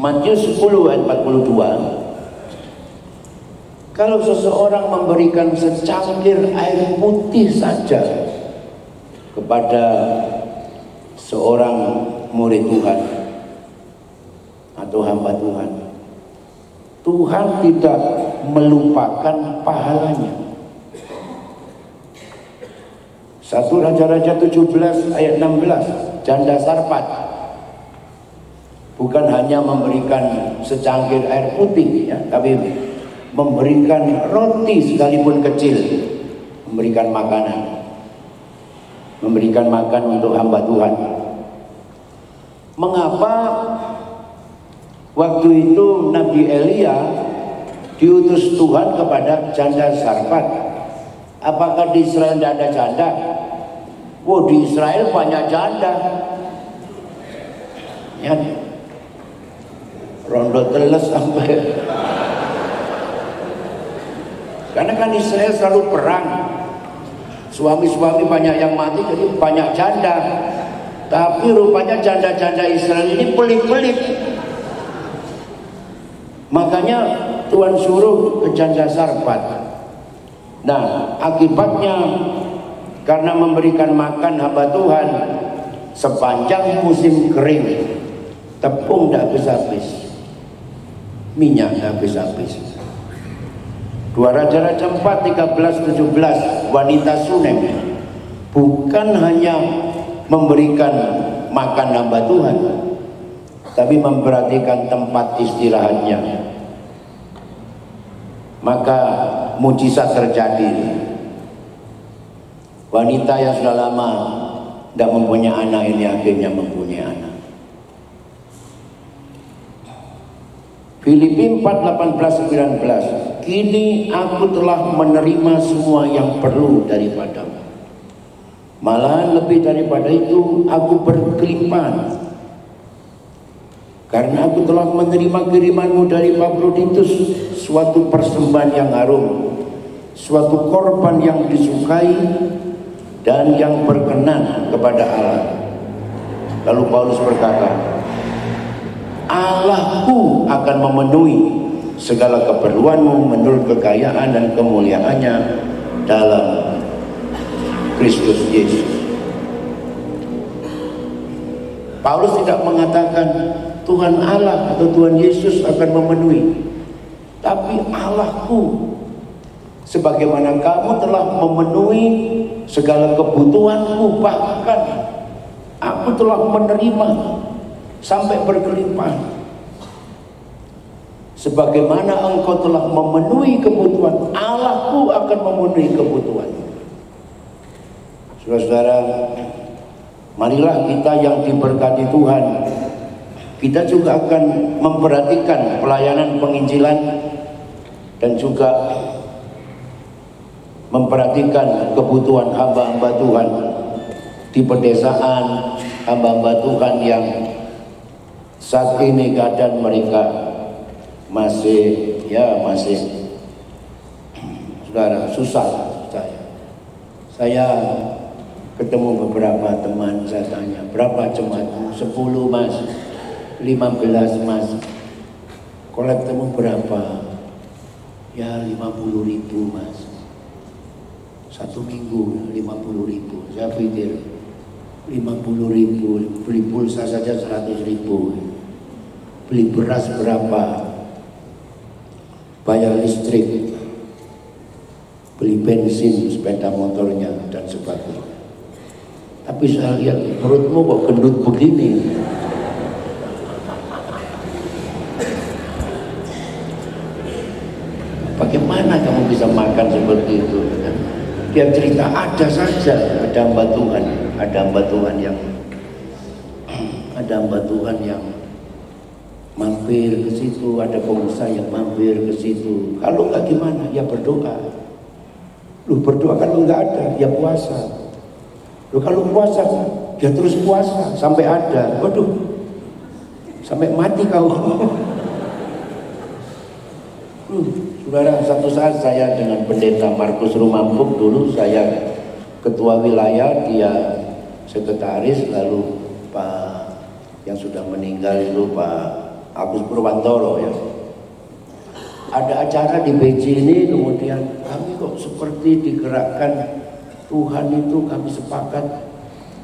Matius 10 ayat 42, kalau seseorang memberikan secangkir air putih saja kepada seorang murid Tuhan atau hamba Tuhan, Tuhan tidak melupakan pahalanya. 1 Raja-Raja 17 ayat 16, janda Sarfat bukan hanya memberikan secangkir air putih ya, tapi memberikan roti sekalipun kecil, memberikan makanan untuk hamba Tuhan. Mengapa waktu itu Nabi Elia diutus Tuhan kepada janda Sarfat? Apakah di Israel tidak ada janda? Wah, di Israel banyak janda ya, rondo teles sampai. Karena kan Israel selalu perang, suami-suami banyak yang mati, jadi banyak janda. Tapi rupanya janda-janda Israel ini pelit-pelit. Makanya Tuhan suruh ke janda Sarfat. Nah, akibatnya karena memberikan makan hamba Tuhan sepanjang musim kering, tepung tidak habis-habis, minyak tidak habis-habis. 2 Raja-Raja 4, 13, 17, wanita Sunem bukan hanya memberikan makan hamba Tuhan, tapi memperhatikan tempat istirahatnya. Maka mujizat terjadi. Wanita yang sudah lama tidak mempunyai anak ini akhirnya mempunyai anak. Filipi 4, 18, 19, kini aku telah menerima semua yang perlu daripadamu. Malahan lebih daripada itu, aku berkelimpahan. Karena aku telah menerima kirimanmu dari Epafroditus, suatu persembahan yang harum, suatu korban yang disukai dan yang berkenan kepada Allah. Lalu Paulus berkata, Allahku akan memenuhi segala keperluanmu menurut kekayaan dan kemuliaannya dalam Kristus Yesus. Paulus tidak mengatakan Tuhan Allah atau Tuhan Yesus akan memenuhi, tapi Allahku, sebagaimana kamu telah memenuhi segala kebutuhanku, bahkan aku telah menerima sampai berkelimpahan. Sebagaimana engkau telah memenuhi kebutuhan, Allahku akan memenuhi kebutuhan. Saudara-saudara, marilah kita yang diberkati Tuhan, kita juga akan memperhatikan pelayanan penginjilan dan juga memperhatikan kebutuhan hamba-hamba Tuhan di pedesaan, hamba-hamba Tuhan yang saat ini keadaan mereka masih saudara susah. Saya ketemu beberapa teman, saya tanya berapa jemaatmu? 10 mas, 15 mas. Kolektemu berapa? Ya 50.000 mas. 1 minggu 50.000. Saya pikir 50.000, beli pulsa saja 100.000, beli beras berapa, bayar listrik, beli bensin sepeda motornya dan sebagainya. Tapi saya lihat perutmu kok gendut begini. Bagaimana kamu bisa makan seperti itu? Dia cerita ada saja, ada hamba Tuhan, ada hamba Tuhan yang mampir ke situ, ada pengusaha yang mampir ke situ. Kalau nggak gimana? Ya berdoa. Lu berdoa kalau nggak ada, ya puasa. Lu kalau puasa, ya terus puasa sampai ada. Waduh, sampai mati kau. Saudara, satu saat saya dengan pendeta Markus Rumampuk, dulu saya ketua wilayah, dia sekretaris, lalu Pak yang sudah meninggal itu Pak Agus Purwantoro ya. Ada acara di BC ini, kemudian kami kok seperti digerakkan Tuhan itu, kami sepakat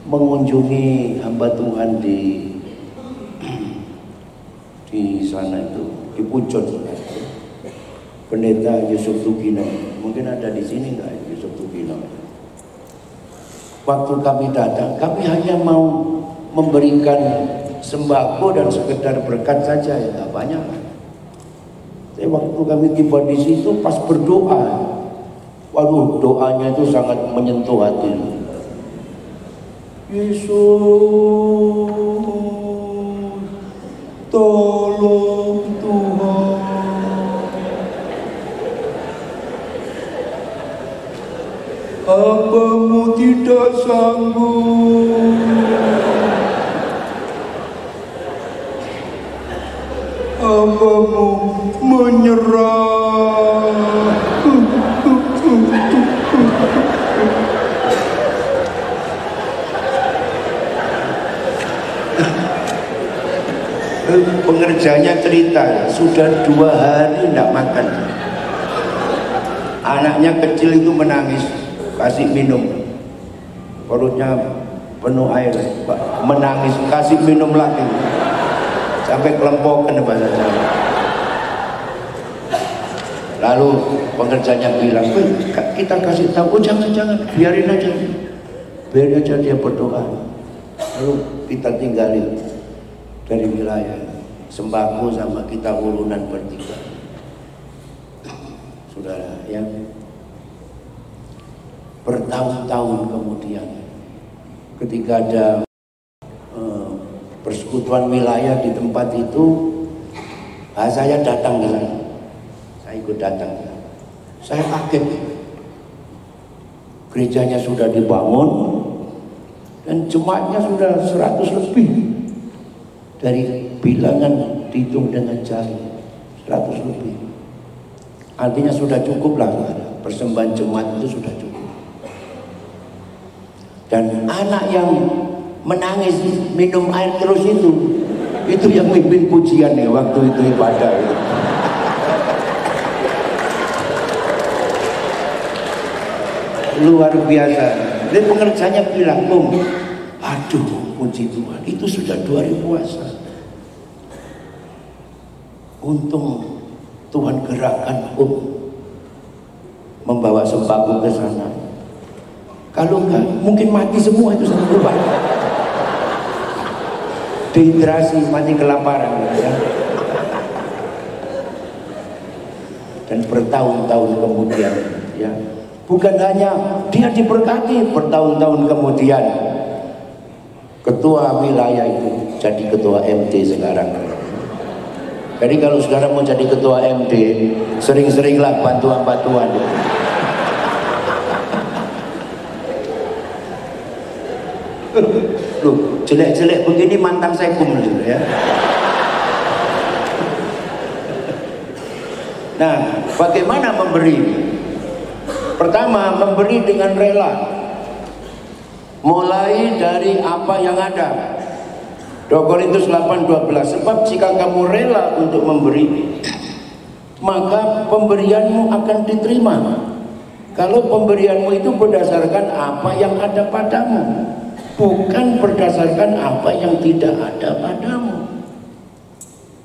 mengunjungi hamba Tuhan di sana itu, di Pucon. Pendeta Yusuf Tugino, mungkin ada di sini nggak Yusuf Tugino? Waktu kami datang, kami hanya mau memberikan sembako dan sekedar berkat saja, ya nggak banyak. Tapi waktu kami tiba di situ pas berdoa, waduh doanya itu sangat menyentuh hati. Yesus, tolong Tuhan. Hambamu tidak sanggup. Hambamu menyerah. Pengerjanya cerita, sudah 2 hari tidak makan. Anaknya kecil itu menangis, kasih minum, perutnya penuh air, menangis, kasih minum lagi, sampai kelempokan bahasa Jawa. Lalu pengerjanya bilang, kita kasih tahu, oh jangan, biarin aja dia berdoa. Lalu kita tinggalin dari wilayah sembako sama kita urunan bertiga. Saudara ya, bertahun-tahun kemudian ketika ada persekutuan wilayah di tempat itu, saya datang ke sana, saya ikut datang. Saya kaget, gerejanya sudah dibangun dan jemaatnya sudah 100 lebih. Dari bilangan dihitung dengan jari 100 lebih. Artinya sudah cukup lah, persembahan jemaat itu sudah cukup. Dan anak yang menangis minum air terus itu yang mimpin pujian ya waktu itu ibadah itu. Luar biasa. Dan pengerjanya bilang, aduh puji Tuhan, itu sudah 2 hari puasa. Untung Tuhan gerakkan membawa sembako ke sana. Kalau enggak, mungkin mati semua itu satu rumah. Dehidrasi, mati kelaparan ya. Dan bertahun-tahun kemudian ya, bukan hanya dia diberkati, bertahun-tahun kemudian ketua wilayah itu jadi ketua MD sekarang. Jadi kalau saudara mau jadi ketua MD, sering-seringlah bantuan-bantuan. Loh, jelek-jelek begini mantan sekum ya. Nah, bagaimana memberi? Pertama, memberi dengan rela. Mulai dari apa yang ada. 2 Korintus 8:12, sebab jika kamu rela untuk memberi, maka pemberianmu akan diterima. Kalau pemberianmu itu berdasarkan apa yang ada padamu, bukan berdasarkan apa yang tidak ada padamu.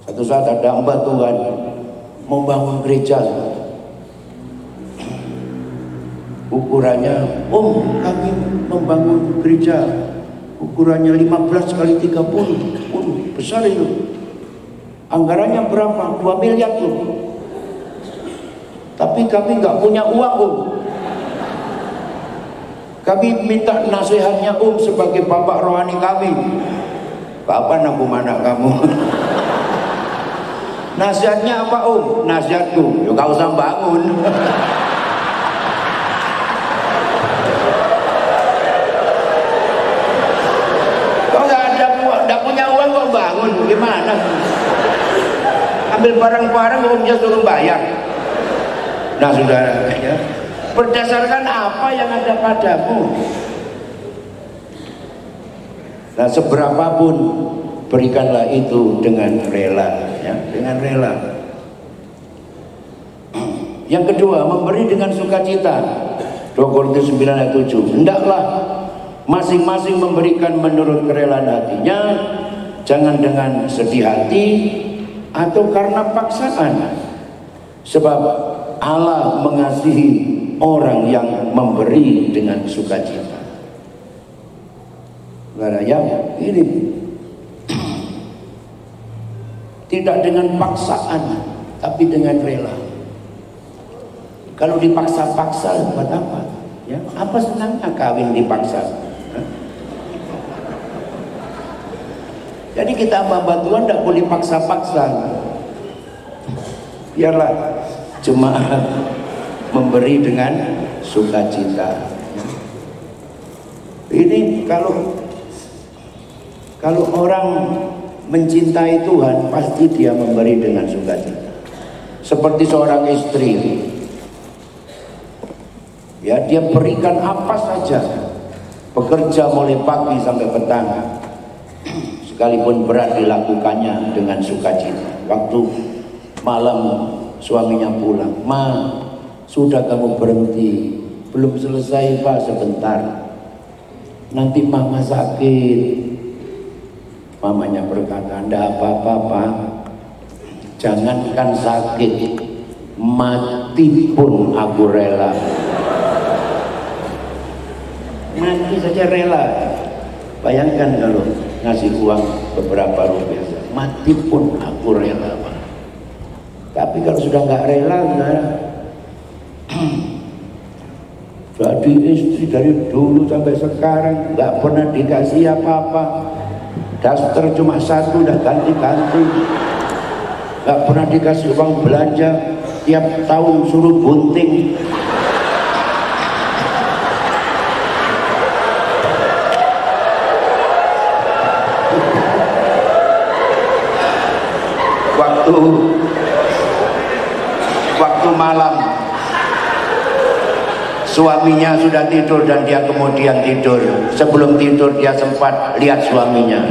Satu saat ada hamba Tuhan membangun gereja. ukurannya, kami membangun gereja ukurannya 15 kali 30, besar itu. Anggarannya berapa? 2 miliar tuh. Tapi kami nggak punya uang, Kami minta nasihatnya sebagai bapak rohani kami. Kapan aku anak kamu? Nasihatnya apa Nasihatku, ya gak usah bangun. Kau gak punya uang kok bangun, gimana? Ambil barang-barang umumnya suruh bayar. Nah saudara, ya, berdasarkan apa yang ada padamu. Nah seberapapun berikanlah itu dengan rela, ya, dengan rela. Yang kedua, memberi dengan sukacita. 2 Korintus 9 ayat 7. Hendaklah masing-masing memberikan menurut kerelaan hatinya, jangan dengan sedih hati atau karena paksaan. Sebab Allah mengasihi orang yang memberi dengan sukacita. Ya, ini tidak dengan paksaan, tapi dengan rela. Kalau dipaksa-paksa buat apa? Ya, apa senangnya kawin dipaksa? Jadi kita hamba Tuhan tidak boleh paksa-paksa. Biarlah jemaat memberi dengan sukacita. Ini kalau orang mencintai Tuhan, pasti dia memberi dengan sukacita. Seperti seorang istri, ya, dia berikan apa saja, bekerja mulai pagi sampai petang, sekalipun berat dilakukannya dengan sukacita. Waktu malam suaminya pulang, sudah kamu berhenti? Belum selesai Pak, sebentar, nanti mama sakit. Mamanya berkata, ndak apa-apa Pak, jangankan sakit, mati pun aku rela. Mati saja rela. Bayangkan kalau ngasih uang beberapa rupiah, mati pun aku rela Pak. Tapi kalau sudah nggak rela, jadi istri dari dulu sampai sekarang nggak pernah dikasih apa-apa. Daster cuma satu udah ganti-ganti, nggak pernah dikasih uang belanja, tiap tahun suruh bunting. Waktu malam suaminya sudah tidur dan dia kemudian tidur. Sebelum tidur dia sempat lihat suaminya.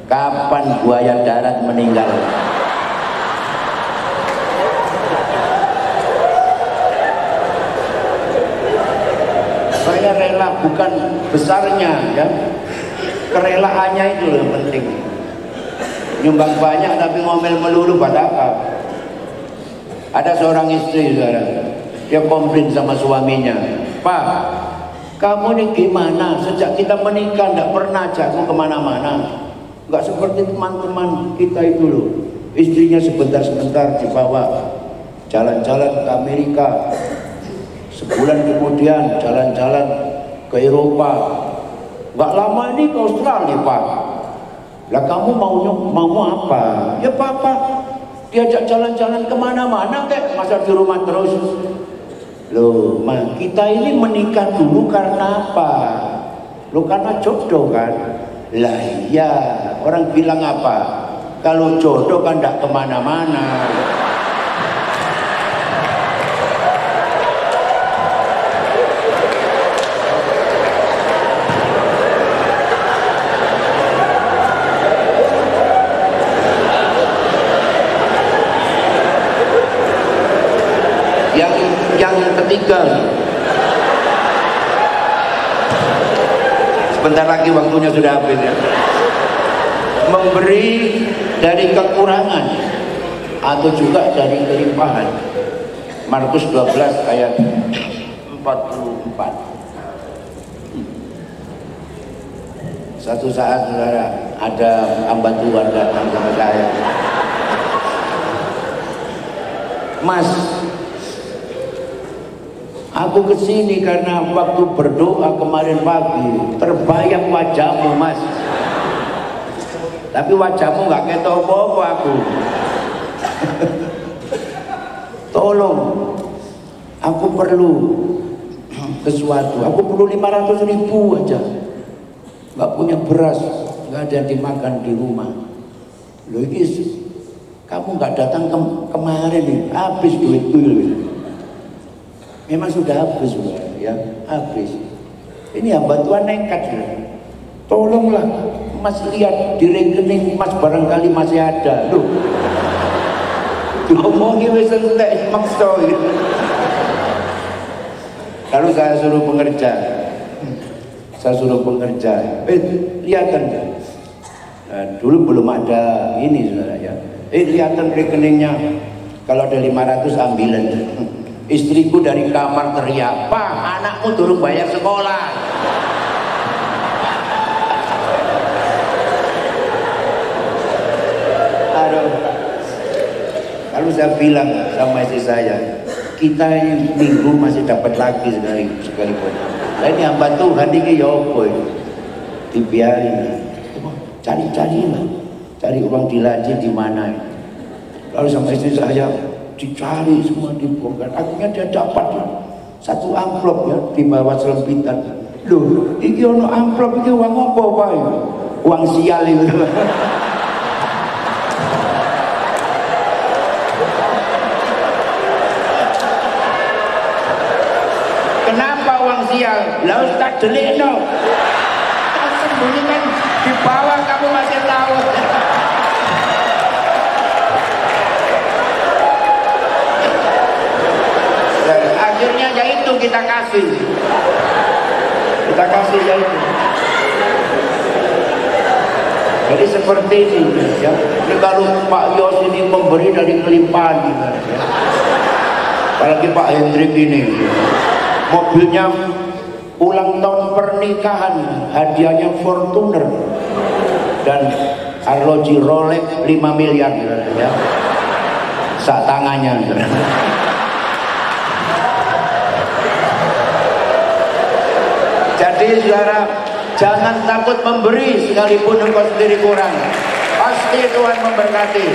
Kapan buaya darat meninggal? Saya rela bukan besarnya, ya, kerelaannya itu yang penting. Nyumbang banyak tapi ngomel melulu pada apa? Ada seorang istri, saudara, dia komplain sama suaminya, Pak, kamu ini gimana? Sejak kita menikah tidak pernah ajakmu kemana-mana. Nggak seperti teman-teman kita itu loh. Istrinya sebentar-sebentar dibawa jalan-jalan ke Amerika, sebulan kemudian jalan-jalan ke Eropa, nggak lama ini ke Australia Pak. Lah kamu mau apa? Ya Papa diajak jalan-jalan kemana-mana kek, masa di rumah terus? Loh, kita ini menikah dulu karena apa? Loh, karena jodoh kan? Lah iya, orang bilang apa? Kalau jodoh kan tidak kemana-mana. Yang ketiga, sebentar lagi waktunya sudah habis, ya. Memberi dari kekurangan atau juga dari kelimpahan. Markus 12 ayat 44. 4. Satu saat saudara, ada hamba Tuhan datang sama saya, Mas, aku kesini karena waktu berdoa kemarin pagi terbayang wajahmu, Mas. Tapi wajahmu nggak ketok apa-apa aku. Tolong, aku perlu sesuatu. Aku perlu 500.000 aja. Nggak punya beras, nggak ada yang dimakan di rumah. Loh ini, kamu nggak datang kemarin nih, habis duitku. Memang sudah habis, ya, habis. Ini hamba Tuhan nekat, ya. Tolonglah, Mas lihat di rekening Mas barangkali masih ada. Loh, ngomongin wis entek maksa gitu. Lalu saya suruh pengerja, lihatkan, dulu belum ada ini saudara ya, lihatkan rekeningnya, kalau ada 500 ambilan. Istriku dari kamar teriak, Pak, anakmu turun bayar sekolah. Aduh. Lalu saya bilang sama istri saya, kita ini minggu masih dapat lagi sekalipun. Nah, ini hamba Tuhan ini ya apa ini? Dibiarin, cari uang dilaji di mana? Lalu sama istri saya dicari semua, dibongkar. Akhirnya dia dapat satu amplop ya di bawah selempitan. Loh, ini ono amplop, ini uang apa Pak? Uang sial itu. Lalu tak delik no, kamu sembunyikan di bawah, kamu masih tahu. Dan akhirnya ya itu kita kasih ya itu. Jadi seperti ini ya. Jadi kalau Pak Yos ini memberi dari kelimpahan ya. Apalagi Pak Hendrik ini, mobilnya ulang tahun pernikahan, hadiahnya Fortuner dan arloji Rolex 5 miliar ya. Sak tangannya. Jadi saudara, jangan takut memberi sekalipun engkau sendiri kurang. Pasti Tuhan memberkati.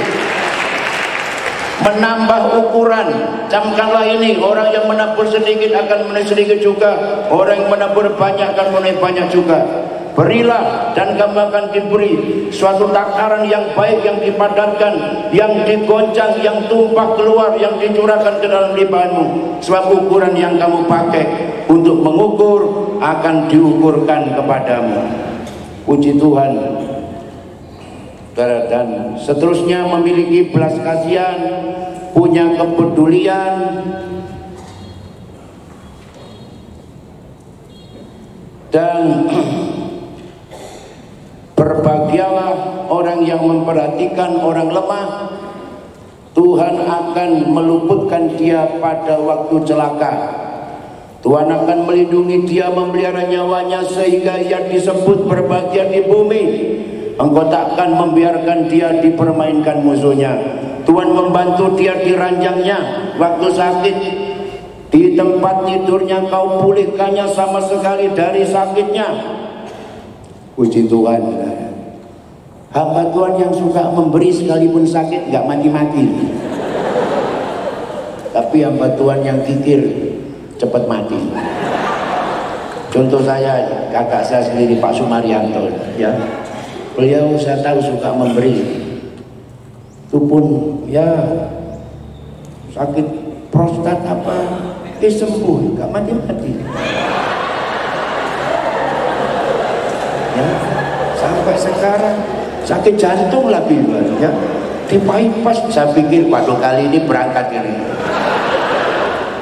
Menambah ukuran, camkanlah ini, orang yang menabur sedikit akan menuai sedikit juga, orang yang menabur banyak akan menuai banyak juga. Berilah dan kamu akan diberi suatu takaran yang baik, yang dipadatkan, yang digoncang, yang tumpah keluar, yang dicurahkan ke dalam limpahanmu. Sebab ukuran yang kamu pakai untuk mengukur akan diukurkan kepadamu. Puji Tuhan. Dan seterusnya memiliki belas kasihan, punya kepedulian, dan berbahagialah orang yang memperhatikan orang lemah. Tuhan akan meluputkan dia pada waktu celaka. Tuhan akan melindungi dia, memelihara nyawanya sehingga ia disebut berbahagia di bumi. Engkau takkan membiarkan dia dipermainkan musuhnya. Tuhan membantu dia di ranjangnya waktu sakit. Di tempat tidurnya kau pulihkannya sama sekali dari sakitnya. Puji Tuhan. Hamba Tuhan yang suka memberi sekalipun sakit nggak mati-mati. Tapi hamba Tuhan yang kikir cepat mati. Contoh saya, kakak saya sendiri Pak Sumaryanto ya. Beliau saya tahu suka memberi. Itu pun ya sakit prostat apa, sembuh, nggak mati-mati. Ya, sampai sekarang sakit jantung lagi ya. Di bypass saya pikir waduh kali ini berangkat ini.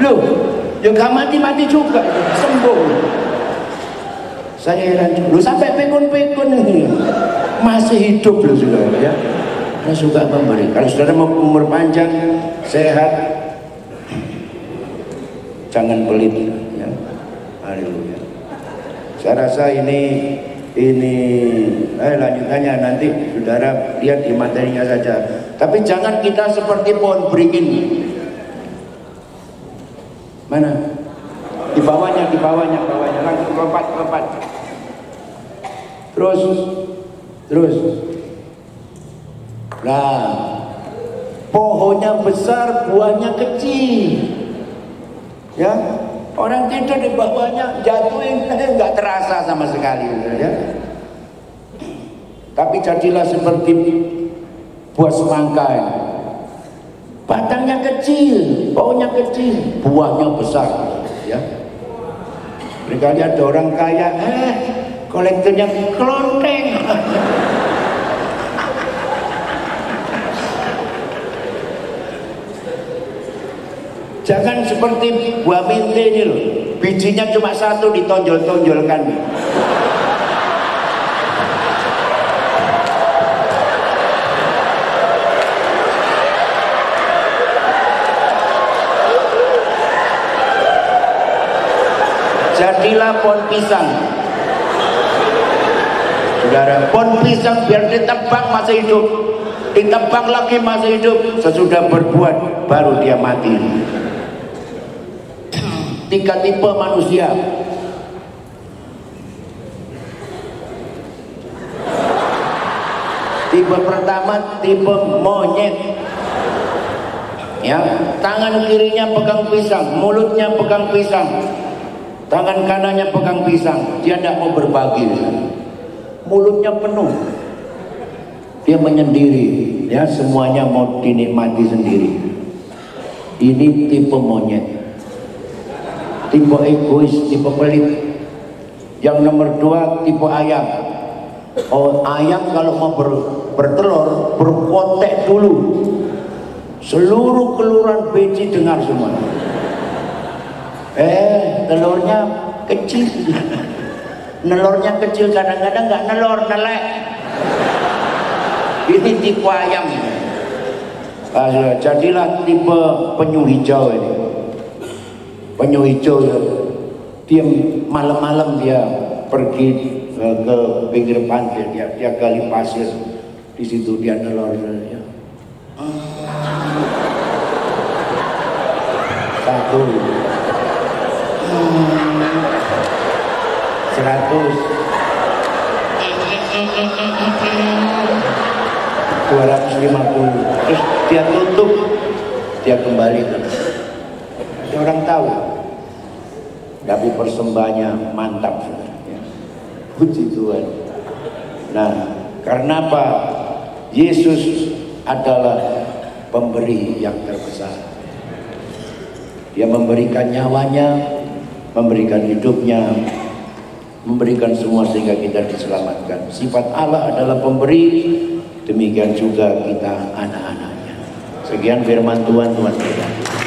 Loh, ya nggak mati-mati juga, sembuh. Saya heran, lu sampai pekun-pekun ini masih hidup loh saudara ya. Saya suka memberi. Kalau saudara mau umur panjang, sehat, jangan pelit ya. Haleluya. Saya rasa ini lanjutannya nanti saudara lihat di materinya saja. Tapi jangan kita seperti pohon beringin. Mana? Di bawahnya langsung lompat. Terus. Nah, pohonnya besar, buahnya kecil. Ya, orang tidur di bawahnya, jatuhin nggak terasa sama sekali, ya. Tapi jadilah seperti buah semangka, ya. Batangnya kecil, pohonnya kecil, buahnya besar, ya. Berkali ada orang kaya, kolektornya kelonteng. Jangan seperti buah minte ini loh, bijinya cuma satu ditonjol-tonjolkan. Jadilah pohon pisang. Saudara, pohon pisang biar ditebang masih hidup, ditebang lagi masih hidup, sesudah berbuah baru dia mati. 3 tipe manusia. Tipe pertama tipe monyet, ya, tangan kirinya pegang pisang, mulutnya pegang pisang, tangan kanannya pegang pisang, dia tidak mau berbagi, mulutnya penuh, dia menyendiri, ya, semuanya mau dinikmati sendiri. Ini tipe monyet. Tipe egois, tipe pelit. Yang nomor 2 tipe ayam. Oh, ayam kalau mau bertelur berkotek dulu, seluruh keluaran biji dengar semua. Telurnya kecil. Nelurnya kecil, kadang-kadang nggak nelor, nelek. Ini tipe ayam. Jadilah tipe penyu hijau ini. Penyu hijau, dia malam-malam dia pergi ke pinggir pantai, dia gali pasir, di situ dia nelor, ya. 100 250, terus dia tutup, dia kembali terus. Orang tahu, tapi persembahannya mantap, ya. Puji Tuhan. Nah, karena apa? Yesus adalah pemberi yang terbesar. Dia memberikan nyawanya, memberikan hidupnya, memberikan semua sehingga kita diselamatkan. Sifat Allah adalah pemberi, demikian juga kita anak-anaknya. Sekian firman Tuhan, Tuhan berkati.